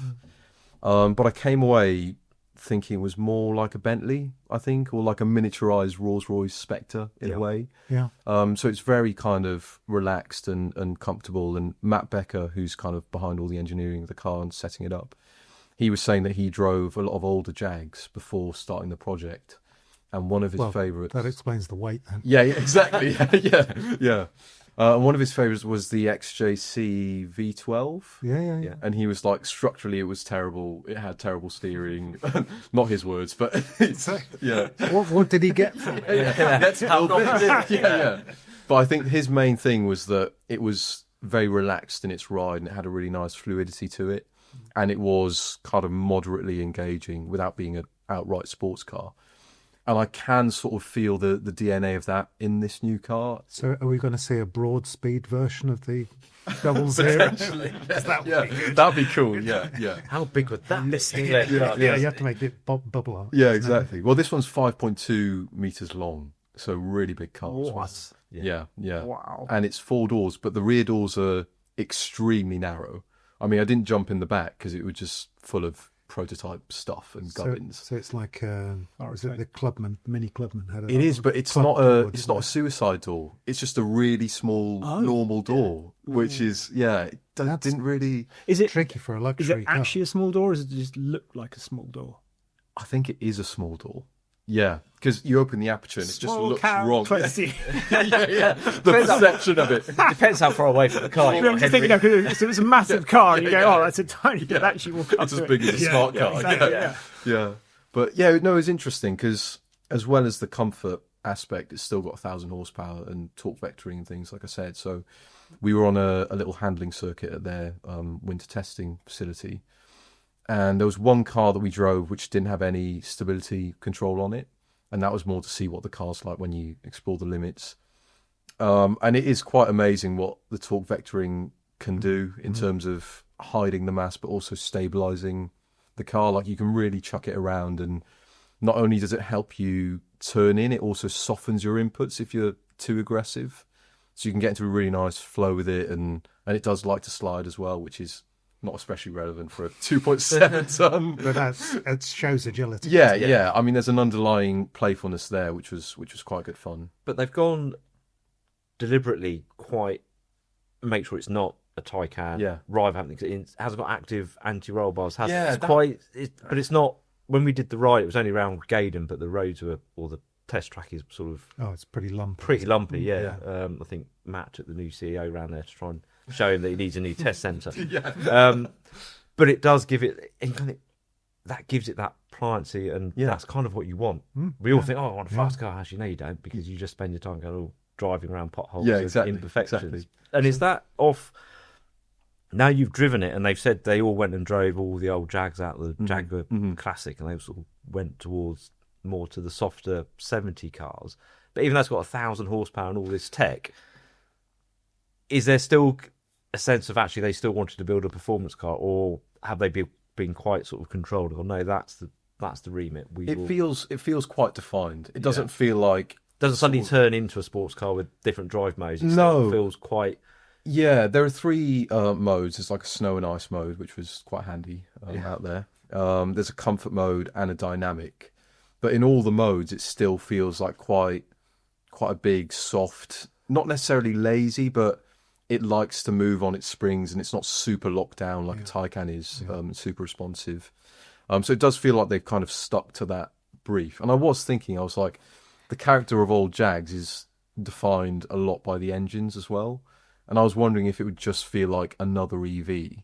But I came away thinking it was more like a Bentley, I think, or like a miniaturized Rolls-Royce Spectre in a way. Yeah. So it's very kind of relaxed and comfortable. And Matt Becker, who's kind of behind all the engineering of the car and setting it up, he was saying that he drove a lot of older Jags before starting the project. And one of his favourites... That explains the weight then. Yeah, exactly. yeah. One of his favourites was the XJC V12. Yeah. And he was like, structurally, it was terrible. It had terrible steering. Not his words, but yeah. What did he get from it? That's how yeah. But I think his main thing was that it was very relaxed in its ride, and it had a really nice fluidity to it, and it was kind of moderately engaging without being an outright sports car. And I can sort of feel the DNA of that in this new car. So are we going to see a broad speed version of the 00? That'd be cool. Yeah. How big would that be? Yeah, you have to make it bubble up. Yeah, exactly. Well, this one's 5.2 meters long, so really big car. as well. Yeah. Wow. And it's 4 doors, but the rear doors are extremely narrow. I mean, I didn't jump in the back because it was just full of prototype stuff and gubbins. So it's like is it the Mini Clubman had it is, but it's not a suicide door. It's just a really small normal door, which is didn't really. Is it tricky for a Is luxury it car? actually a small door, or does it just look like a small door? I think it is a small door. Yeah, because you open the aperture and it just looks wrong. Close to you. The perception of it. Depends how far away from the car you You are. have to think, because it was a massive car, and you go, "Oh, that's a tiny bit." Actually, walk up It's to as big it. as a smart car. Exactly, Yeah. But yeah, no, it's interesting because as well as the comfort aspect, it's still got 1,000 horsepower and torque vectoring and things, like I said. So we were on a little handling circuit at their winter testing facility. And there was one car that we drove which didn't have any stability control on it. And that was more to see what the car's like when you explore the limits. And it is quite amazing what the torque vectoring can do in terms of hiding the mass, but also stabilizing the car. Like, you can really chuck it around, and not only does it help you turn in, it also softens your inputs if you're too aggressive. So you can get into a really nice flow with it, and it does like to slide as well, which is not especially relevant for a 2.7 ton. But it shows agility. Yeah. I mean, there's an underlying playfulness there, which was quite good fun. But they've gone deliberately quite make sure it's not a Taycan Rive happening. It has got active anti-roll bars. But it's not. When we did the ride, it was only around Gaydon, but the roads were, or the test track is sort of it's pretty lumpy. Yeah. I think Matt took the new CEO around there to try and show him that he needs a new test centre. But it does give it, that gives it that pliancy, and that's kind of what you want. We all think, I want a fast car. Actually, no, you don't, because you just spend your time going, driving around potholes and imperfections. Exactly. And is that off? Now you've driven it, and they've said they all went and drove all the old Jags out, the Jaguar Classic, and they sort of went towards more to the softer 70 cars. But even though it's got 1,000 horsepower and all this tech, is there still a sense of actually they still wanted to build a performance car, or have they been quite sort of controlled? Or no, that's the remit. It feels quite defined. It doesn't feel like doesn't suddenly turn into a sports car with different drive modes. It feels quite. Yeah, there are 3 modes. There's like a snow and ice mode, which was quite handy out there. There's a comfort mode and a dynamic, but in all the modes, it still feels like quite a big, soft, not necessarily lazy, but it likes to move on its springs, and it's not super locked down like a Taycan is, super responsive. So it does feel like they've kind of stuck to that brief. And I was like, the character of old Jags is defined a lot by the engines as well. And I was wondering if it would just feel like another EV.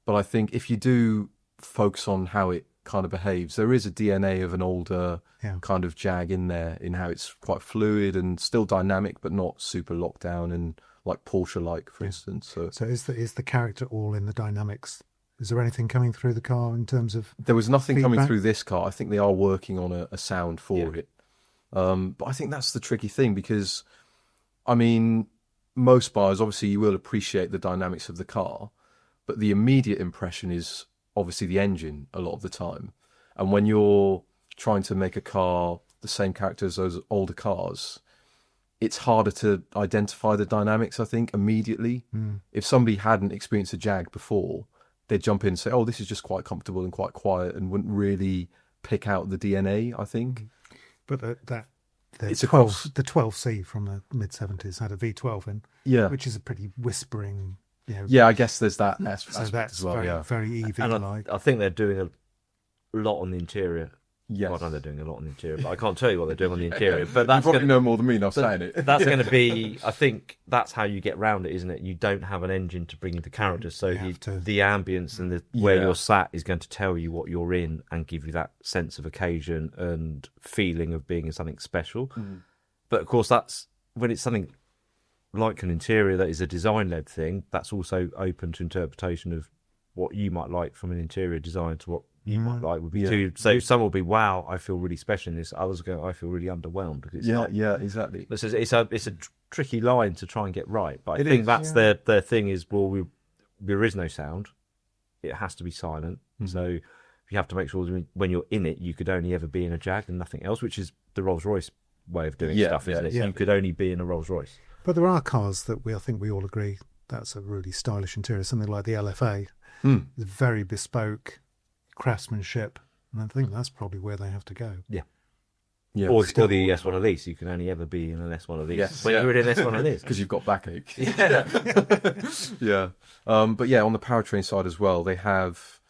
But I think if you do focus on how it kind of behaves, there is a DNA of an older kind of Jag in there, in how it's quite fluid and still dynamic, but not super locked down and like Porsche-like, for instance. So is the character all in the dynamics? Is there anything coming through the car in terms of There was nothing feedback? coming through this car. I think they are working on a sound for it. But I think that's the tricky thing, because, I mean, most buyers, obviously, you will appreciate the dynamics of the car, but the immediate impression is obviously the engine a lot of the time. And when you're trying to make a car the same character as those older cars, it's harder to identify the dynamics, I think, immediately. If somebody hadn't experienced a Jag before, they'd jump in and say, this is just quite comfortable and quite quiet, and wouldn't really pick out the DNA, I think. But the It's 12C from the mid-70s had a V12 in, Yeah. which is a pretty whispering, Yeah, I guess there's that so aspect that's as well, very, yeah. very And EV-like. I think they're doing a lot on the interior. Yes. Well, I know they're doing a lot on the interior, but I can't tell you what they're doing on the interior. But You that's probably gonna, know more than me, not saying it. that's going to be, I think that's how you get round it, isn't it? You don't have an engine to bring you the characters, so You have to. the ambience and where Yeah. you're sat is going to tell you what you're in and give you that sense of occasion and feeling of being in something special. But of course, that's when it's something like an interior that is a design-led thing. That's also open to interpretation of what you might like from an interior design to what you might like would be Yeah. too. So some will be, wow, I feel really special in this. Others go, I feel really underwhelmed because it's not. Yeah, exactly. It's a tricky line to try and get right. But I It think is, that's their thing is, well, there is no sound. It has to be silent. So you have to make sure that when you're in it, you could only ever be in a Jag and nothing else, which is the Rolls-Royce way of doing stuff, isn't it? yeah. You could only be in a Rolls-Royce. But there are cars that I think we all agree that's a really stylish interior. Something like the LFA, it's very bespoke craftsmanship, and I think that's probably where they have to go. Yeah. Or still the S1 Elise. You can only ever be in an S1 Elise. Yes, when yeah. you're in an S1 Elise. Because you've got backache. Yeah. But yeah, on the powertrain side as well, they have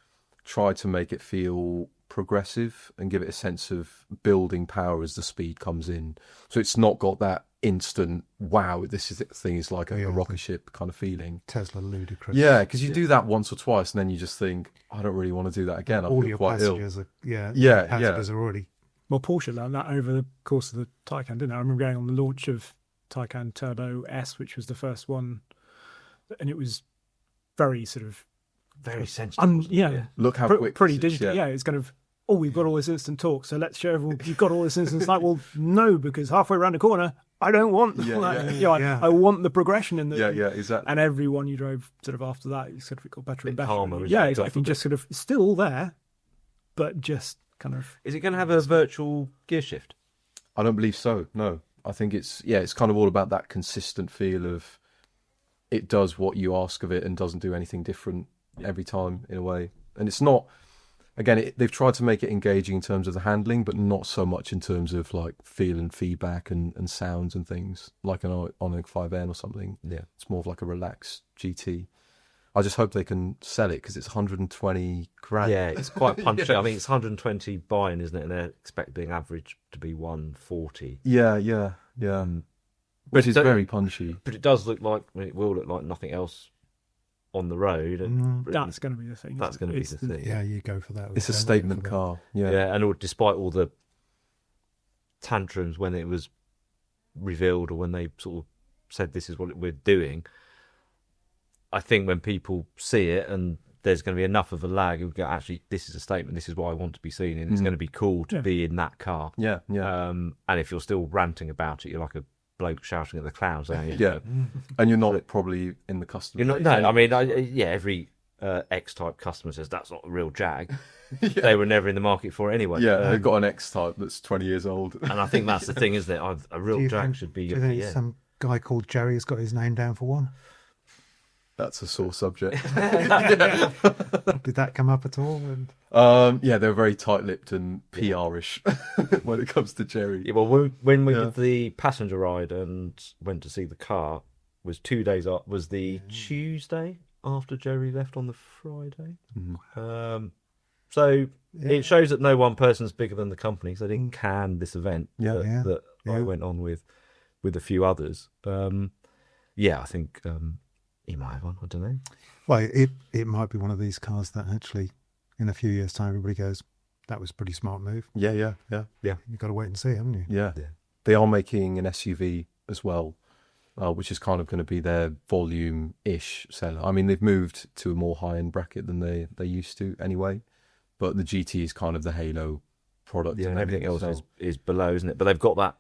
tried to make it feel progressive and give it a sense of building power as the speed comes in. So it's not got that instant, wow, thing is like a rocket ship kind of feeling. Tesla ludicrous. Yeah, because you do that once or twice and then you just think, I don't really want to do that again. I All feel your quite ill. passengers Yeah. are already. Well, Porsche learned that over the course of the Taycan, didn't it? I remember going on the launch of Taycan Turbo S, which was the first one, and it was very sort of Very sensitive. Look how quick pretty this is, digital. Yeah, it's kind of, oh, we've got all this instant torque, so let's show everyone you've got all this instant. It's like, well, no, because halfway around the corner, I don't want I want the progression in the Yeah, exactly. And every one you drove sort of after that, you sort of got better and better. calmer, isn't Yeah, it? exactly. Just sort of it's still all there, but just kind of. Is it going to have a virtual gear shift? I don't believe so. No, I think it's kind of all about that consistent feel of it does what you ask of it and doesn't do anything different every time in a way. And it's not, again, they've tried to make it engaging in terms of the handling, but not so much in terms of like feel and feedback and sounds and things like an Ioniq 5N or something. Yeah. It's more of like a relaxed GT. I just hope they can sell it because it's 120 grand. Yeah, it's quite punchy. I mean, it's 120 buying, isn't it? And they're expecting average to be 140. Yeah. Which is it- very punchy. But it does look like, it will look like nothing else on the road. And That's going to be the thing. that's going to be the thing. Yeah, you go for that. It's a statement car. Yeah, and despite all the tantrums when it was revealed or when they sort of said this is what we're doing, I think when people see it and there's going to be enough of a lag, you'll go, actually, this is a statement, this is what I want to be seen in. It's going to be cool to be in that car. Yeah. And if you're still ranting about it, you're like a bloke shouting at the clouds, aren't you? Yeah, and you're not probably in the customer. You're not, no, I mean, every X-type customer says that's not a real Jag. They were never in the market for it anyway. Yeah, they've got an X-type that's 20 years old. And I think that's the thing, isn't it? A real Jag should be. Do you think some guy called Jerry has got his name down for one? That's a sore subject. Did that come up at all? And Yeah, they're very tight-lipped and PR-ish when it comes to Jerry. Yeah, well, when we did the passenger ride and went to see the car, was 2 days up. Was the Tuesday after Jerry left on the Friday. So it shows that no one person's bigger than the company. So they didn't can this event that I went on with a few others. I think he might have one. I don't know. Well, it might be one of these cars that actually, in a few years' time, everybody goes, "That was a pretty smart move." Yeah. You've got to wait and see, haven't you? Yeah. They are making an SUV as well, which is kind of going to be their volume-ish seller. I mean, they've moved to a more high-end bracket than they used to anyway, but the GT is kind of the halo product. Yeah, and everything else is below, isn't it? But they've got that,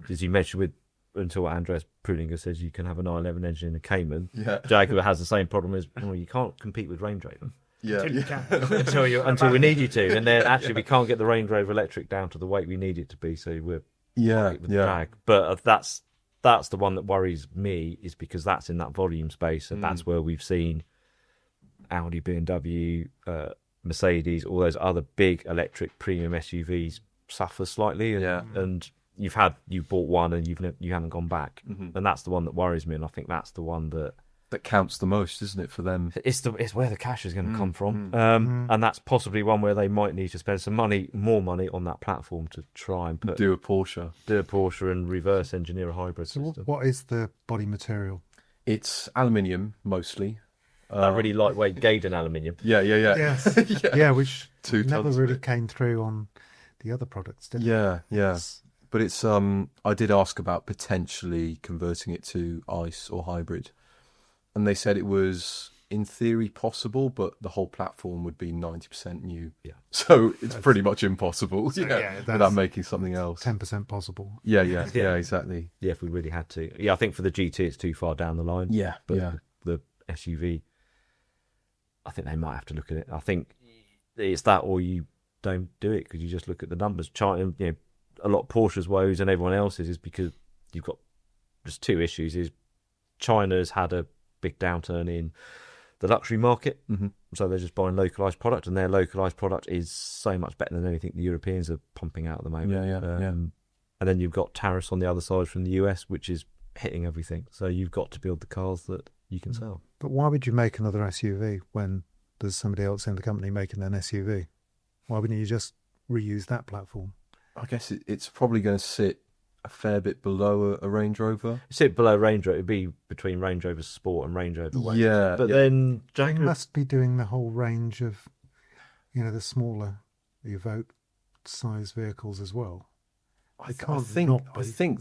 as you mentioned, until Andreas Pruninger says you can have an i11 engine in a Cayman. Yeah. Jaguar has the same problem as, you can't compete with Range Rover. Until we need you to, and then actually we can't get the Range Rover electric down to the weight we need it to be, so we're with the Jag. But that's the one that worries me, is because that's in that volume space, and that's where we've seen Audi, BMW, Mercedes, all those other big electric premium SUVs suffer slightly. And you bought one and you haven't gone back, and that's the one that worries me. And I think that's the one that counts the most, isn't it, for them? It's where the cash is going to come from, and that's possibly one where they might need to spend more money on that platform to try and do a Porsche and reverse engineer a hybrid system. What is the body material? It's aluminium mostly. Really lightweight Gaydon aluminium. Yeah. Yes. yeah, which 2 never tons really came through on the other products, did it? Yeah. But it's I did ask about potentially converting it to ICE or hybrid, and they said it was in theory possible, but the whole platform would be 90% new. Yeah. So it's pretty much impossible. Without making something else. 10% possible. Yeah, exactly. Yeah, if we really had to. Yeah, I think for the GT it's too far down the line. Yeah, but the SUV, I think they might have to look at it. I think it's that, or you don't do it because you just look at the numbers. China, a lot of Porsche's woes and everyone else's is because you've got just 2 issues. Is China's had a big downturn in the luxury market, so they're just buying localized product, and their localized product is so much better than anything the Europeans are pumping out at the moment. And then you've got tariffs on the other side from the US, which is hitting everything. So you've got to build the cars that you can sell. But why would you make another SUV when there's somebody else in the company making an SUV? Why wouldn't you just reuse that platform? I guess it's probably going to sit a fair bit below a Range Rover. Sit below Range Rover, it'd be between Range Rover Sport and Range Rover Wave. Yeah. But then Jaguar must be doing the whole range of, the smaller Evoque size vehicles as well. I think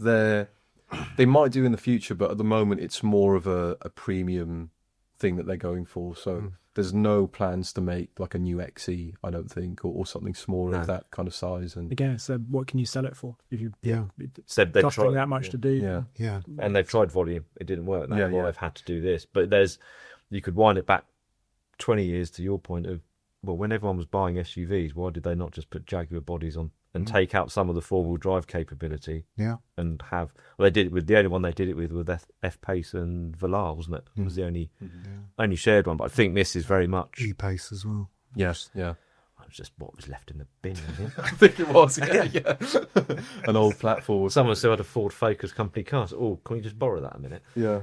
they might do in the future, but at the moment it's more of a premium thing that they're going for. So there's no plans to make like a new XE, I don't think, or something smaller of that kind of size. And again, so what can you sell it for if you said they've costing tried that much to do? Yeah. And they've tried volume, it didn't work. That's why yeah. they've had to do this. But you could wind it back 20 years to your point of, well, when everyone was buying SUVs, why did they not just put Jaguar bodies on and take out some of the 4-wheel drive capability? Yeah. And they did it with, the only one they did it with F-Pace and Velar, wasn't it? It was the only shared one. But I think this is very much E-Pace as well. Yes, yeah. It was just what was left in the bin, I think. I think it was, yeah. An old platform. Someone still had a Ford Focus company car. So, oh, can we just borrow that a minute? Yeah.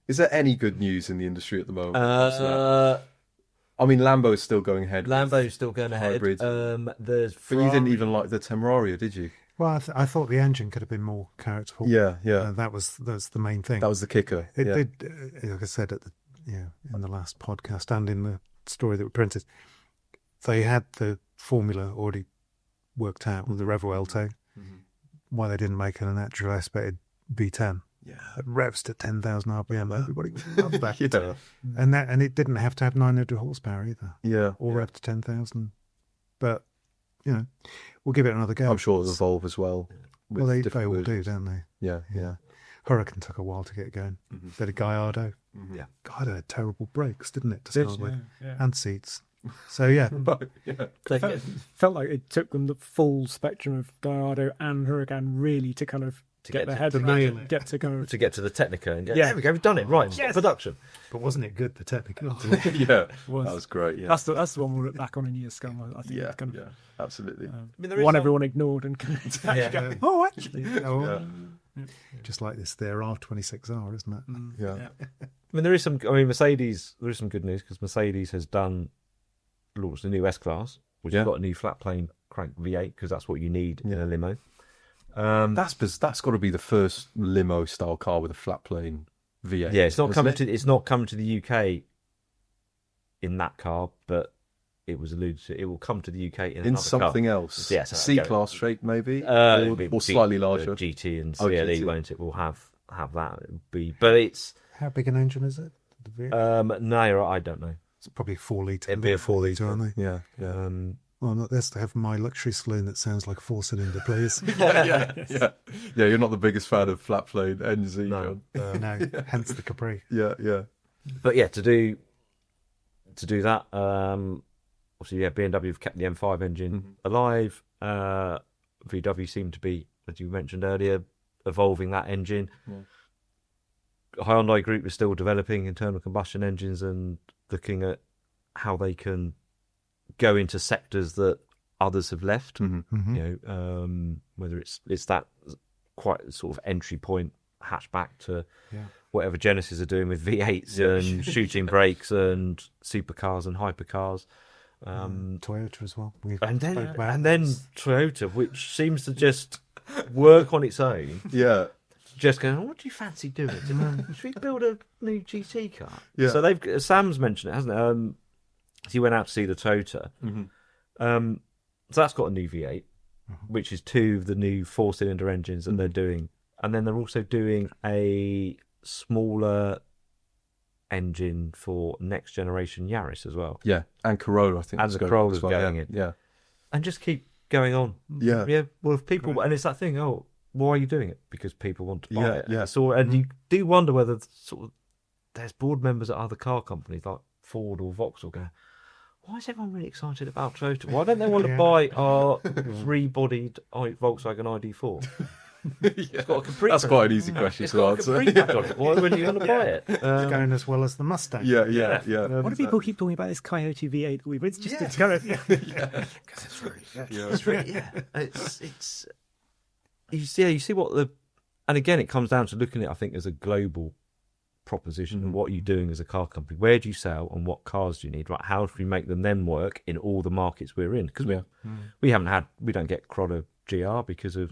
Is there any good news in the industry at the moment? I mean, Lambo's still going ahead. Lambo's still going ahead. There's But you didn't even like the Temeraria, did you? Well, I thought the engine could have been more characterful. Yeah. That was the main thing. That was the kicker. It did, like I said in the last podcast and in the story that we printed, they had the formula already worked out with the Revuelto. Why they didn't make it a natural aspirated V10. Yeah, it revs to 10,000 RPM. Everybody would love that. Yeah. And it didn't have to have 900 horsepower either. Yeah, or rev to 10,000. But we'll give it another go. I'm sure it'll evolve as well. Well, they all do, don't they? Yeah. Hurricane took a while to get going. Bit of Gallardo. Yeah, God, it had terrible brakes, didn't it, to start with, and seats. So yeah, felt like it took them the full spectrum of Gallardo and Huracan really to kind of get their head around it, get to the Technica, and there we go, we've done it right. Yes. Production, but wasn't it good, the Technica? Yeah, that was great. Yeah, that's the one we'll look back on in years to come. I think. Yeah, absolutely. Everyone ignored and actually oh, actually, just like this, there are 26R, isn't it? Yeah. I mean, there is some. I mean, Mercedes. There is some good news because Mercedes has launched a new S-Class, which has got a new flat plane crank V8 because that's what you need in a limo. That's got to be the first limo style car with a flat plane V8. Yeah, it's not coming to the UK in that car, but it was alluded to. It will come to the UK in something car. else. Yes, C-Class shape maybe, or C, slightly larger. GT and CLE, GT. Won't it? Will have that. It'll be, but it's how big an engine is it? No, I don't know. It's probably 4 litre. It'd be a 4 litre, aren't they? Yeah. Well, not this to have my luxury saloon that sounds like a 4-cylinder, please. Yeah. You're not the biggest fan of flat plane engines, no. No. Hence the Capri. Yeah. But to do that, obviously, BMW have kept the M5 engine alive. VW seem to be, as you mentioned earlier, evolving that engine. Yeah. Hyundai Group is still developing internal combustion engines and looking at how they can go into sectors that others have left. Mm-hmm. You know, whether it's that quite sort of entry point hatchback to whatever Genesis are doing with V8s and shooting brakes and supercars and hypercars. Toyota as well. And then Toyota, which seems to just work on its own. Yeah. Just going, what do you fancy doing? Should we build a new GT car? Yeah. So Sam's mentioned it, hasn't it? He went out to see the Toyota. Mm-hmm. So that's got a new V8, which is 2 of the new 4-cylinder engines that they're doing. And then they're also doing a smaller engine for next generation Yaris as well. Yeah, and Corolla, I think. And the Corolla's well, going in. Yeah. And just keep going on. Yeah. Yeah. Well, if people, and it's that thing, why are you doing it? Because people want to buy it. Yeah. So, and you do wonder whether sort of there's board members at other car companies like Ford or Vauxhall going, why is everyone really excited about Toyota? Why don't they want to buy our three-bodied Volkswagen ID4? It's got a Capri. That's quite an easy question to answer. It's got a Capri on it. Why wouldn't you want to buy it? It's going as well as the Mustang. Yeah. Why do people keep talking about this Coyote V8? It's just it's kind of Because it's really good. It's really, it's you see what the, and again it comes down to looking at it, I think, as a global proposition and what are you doing as a car company? Where do you sell and what cars do you need? Right? How do we make them then work in all the markets we're in? Because we don't get Corolla GR because of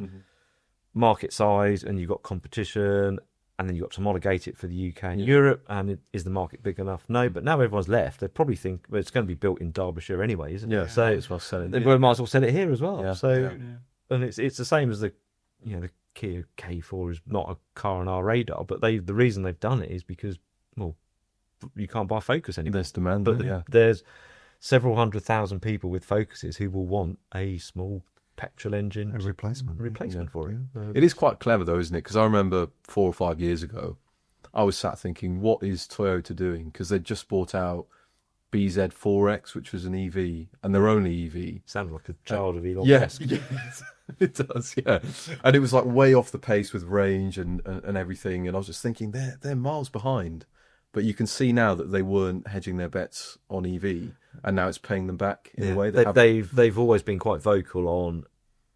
market size, and you've got competition, and then you've got to homologate it for the UK and Europe, and is the market big enough? No, but now everyone's left, they probably think, well, it's going to be built in Derbyshire anyway, isn't it? Yeah, so might as well sell it. They might as well sell it here as well. Yeah. So, and it's the same as the Kia K4 is not a car on our radar, but the reason they've done it is because, well, you can't buy Focus anymore. There's demand, but there's several 100,000 people with Focuses who will want a small petrol engine, A replacement for it. It is quite clever though, isn't it? Because I remember 4 or 5 years ago, I was sat thinking, what is Toyota doing? Because they'd just bought out BZ4X, which was an EV, and their only EV. Sounded like a child of Elon Yes, Musk. it does. Yeah, and it was like way off the pace with range and everything. And I was just thinking, they're miles behind. But you can see now that they weren't hedging their bets on EV, and now it's paying them back in a way. They've always been quite vocal on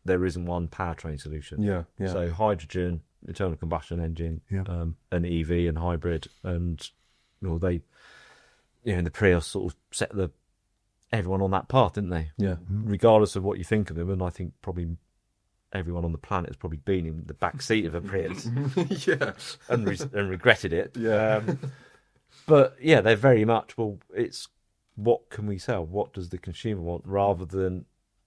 there isn't one powertrain solution. Yeah. So hydrogen, internal combustion engine, an EV and hybrid, and they, the Prius sort of set everyone on that path, didn't they? Yeah. Regardless of what you think of them, and I think probably everyone on the planet has probably been in the back seat of a Prius, and regretted it. Yeah. But yeah, they're very much, it's what can we sell? What does the consumer want? Rather than,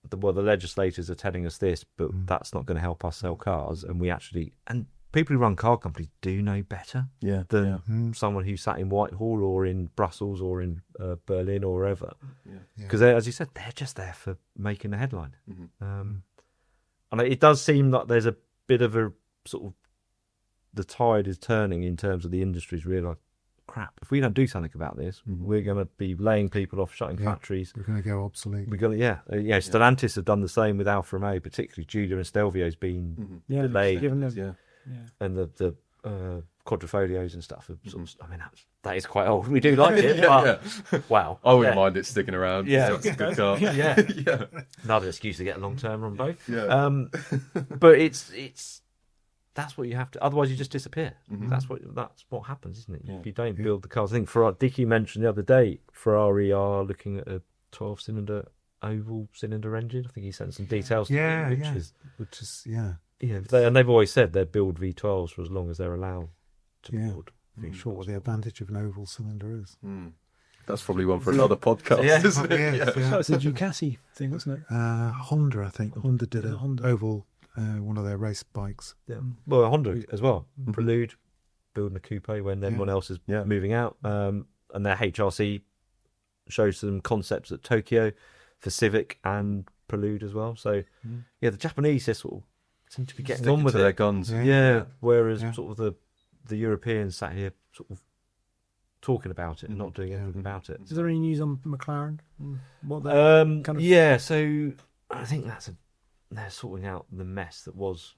the legislators are telling us this, but that's not going to help us sell cars. And and people who run car companies do know better than someone who sat in Whitehall or in Brussels or in Berlin or wherever. Because as you said, they're just there for making the headline. And it does seem like there's a bit of a sort of, the tide is turning in terms of the industry's realised, crap, if we don't do something about this, we're going to be laying people off, shutting factories. We're going to go obsolete. Stellantis have done the same with Alfa Romeo, particularly Giulia and Stelvio's been delayed. And the quadrifolios and stuff. That is quite old. We do like it, but wow. I wouldn't mind it sticking around. Yeah. It's a good car. Yeah. Another excuse to get long term on both. Yeah. But it's that's what you have to. Otherwise, you just disappear. That's what happens, isn't it? Yeah. You don't build the cars. I think Dickie mentioned the other day, Ferrari are looking at a 12-cylinder oval cylinder engine. I think he sent some details. Which is they've always said they'd build V12s for as long as they're allowed to build. I'm sure what the advantage of an oval cylinder is. That's probably one for another podcast, isn't it? That was a Ducati thing, wasn't it? Honda, I think. Honda did a oval, one of their race bikes. Yeah. Well, Honda as well. Prelude, building a coupe when everyone else is moving out. And their HRC shows some concepts at Tokyo for Civic and Prelude as well. So, the Japanese, they sort of seem to be getting on with their guns. Whereas sort of the Europeans sat here sort of talking about it and not doing anything about it. Is there any news on McLaren? What so I think they're sorting out the mess that was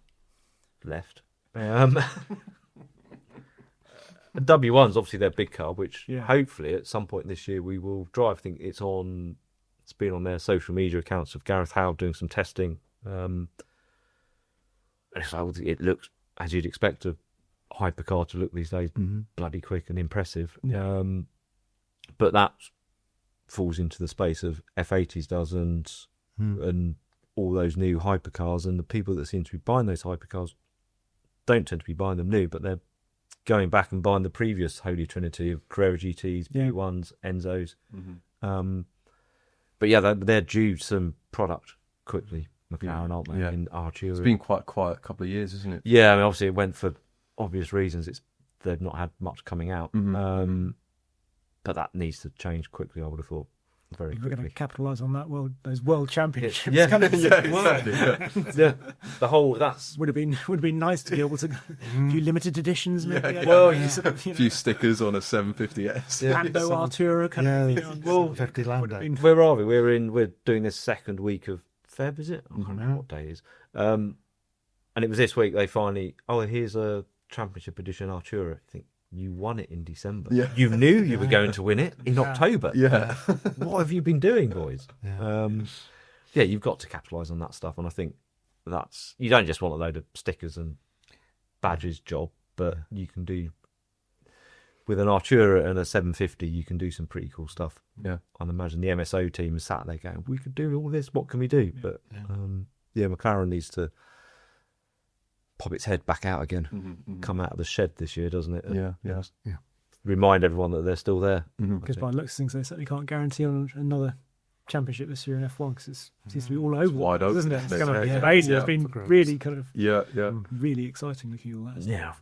left. W1's obviously their big car, which hopefully at some point this year we will drive. I think it's on It's been on their social media accounts of Gareth Howe doing some testing. It looks, as you'd expect a hypercar to look these days, bloody quick and impressive. Yeah. But that falls into the space of F80s does and all those new hypercars, and the people that seem to be buying those hypercars don't tend to be buying them new, but they're going back and buying the previous Holy Trinity of Carrera GTs, P1s, Enzos. But yeah, they're due some product quickly, McLaren, aren't they? Yeah. In Artura. It's been quite quiet a couple of years, isn't it? Yeah, I mean, obviously it went for obvious reasons. They've not had much coming out. But that needs to change quickly, I would have thought. Very We're going quickly. to capitalise on that those world championships. Yeah, coming. Exactly. Yeah. The whole that's would have been nice to be able to a few limited editions, maybe. Yeah. Well, A few stickers on a 750S. Lando Artura kind of thing. Well, 50 Lando. where are we? We're doing this second week of Feb, is it? I don't know what day it is. And it was this week they finally. Oh, here's a championship edition Artura. I think you won it in December. Yeah. You knew you were going to win it in October. Yeah. What have you been doing, boys? Yeah. You've got to capitalise on that stuff, and I think that's you don't just want a load of stickers and badges job, but you can do with an Artura and a 750. You can do some pretty cool stuff. Yeah. I'd imagine the MSO team is sat there going, "We could do all this. What can we do?" But McLaren needs to pop its head back out again, come out of the shed this year, doesn't it? Yeah. Remind everyone that they're still there. Because by the looks of things, they certainly can't guarantee on another championship this year in F1 because it seems to be all over, wide open, isn't it? It's isn't it? kind of Yeah. amazing. Yeah. It's been For really kind of Yeah. really exciting looking at all that. Yeah,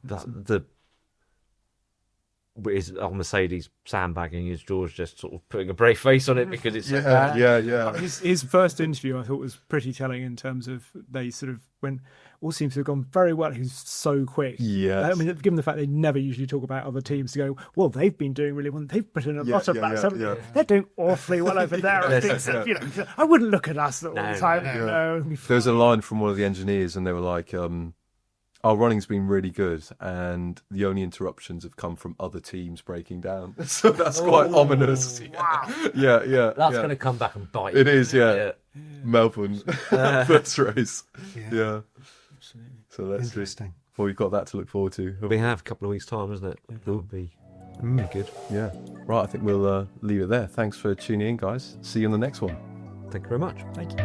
is on Mercedes sandbagging. Is George just sort of putting a brave face on it because it's Yeah. His first interview, I thought, was pretty telling in terms of they sort of went, all seems to have gone very well. He was so quick. Yes. I mean, given the fact they never usually talk about other teams to go, well, they've been doing really well. They've put in a lot of laps. They're doing awfully well over there. And things that, I wouldn't look at us all the time. No. There's a line from one of the engineers, and they were like, our running's been really good, and the only interruptions have come from other teams breaking down. So that's quite ominous. Wow. Yeah. that's going to come back and bite. It is, yeah. Melbourne, first race. Yeah. So that's Interesting. Well, we've got that to look forward to. We have a couple of weeks' time, isn't it? It will be good. Yeah. Right, I think we'll leave it there. Thanks for tuning in, guys. See you on the next one. Thank you very much. Thank you.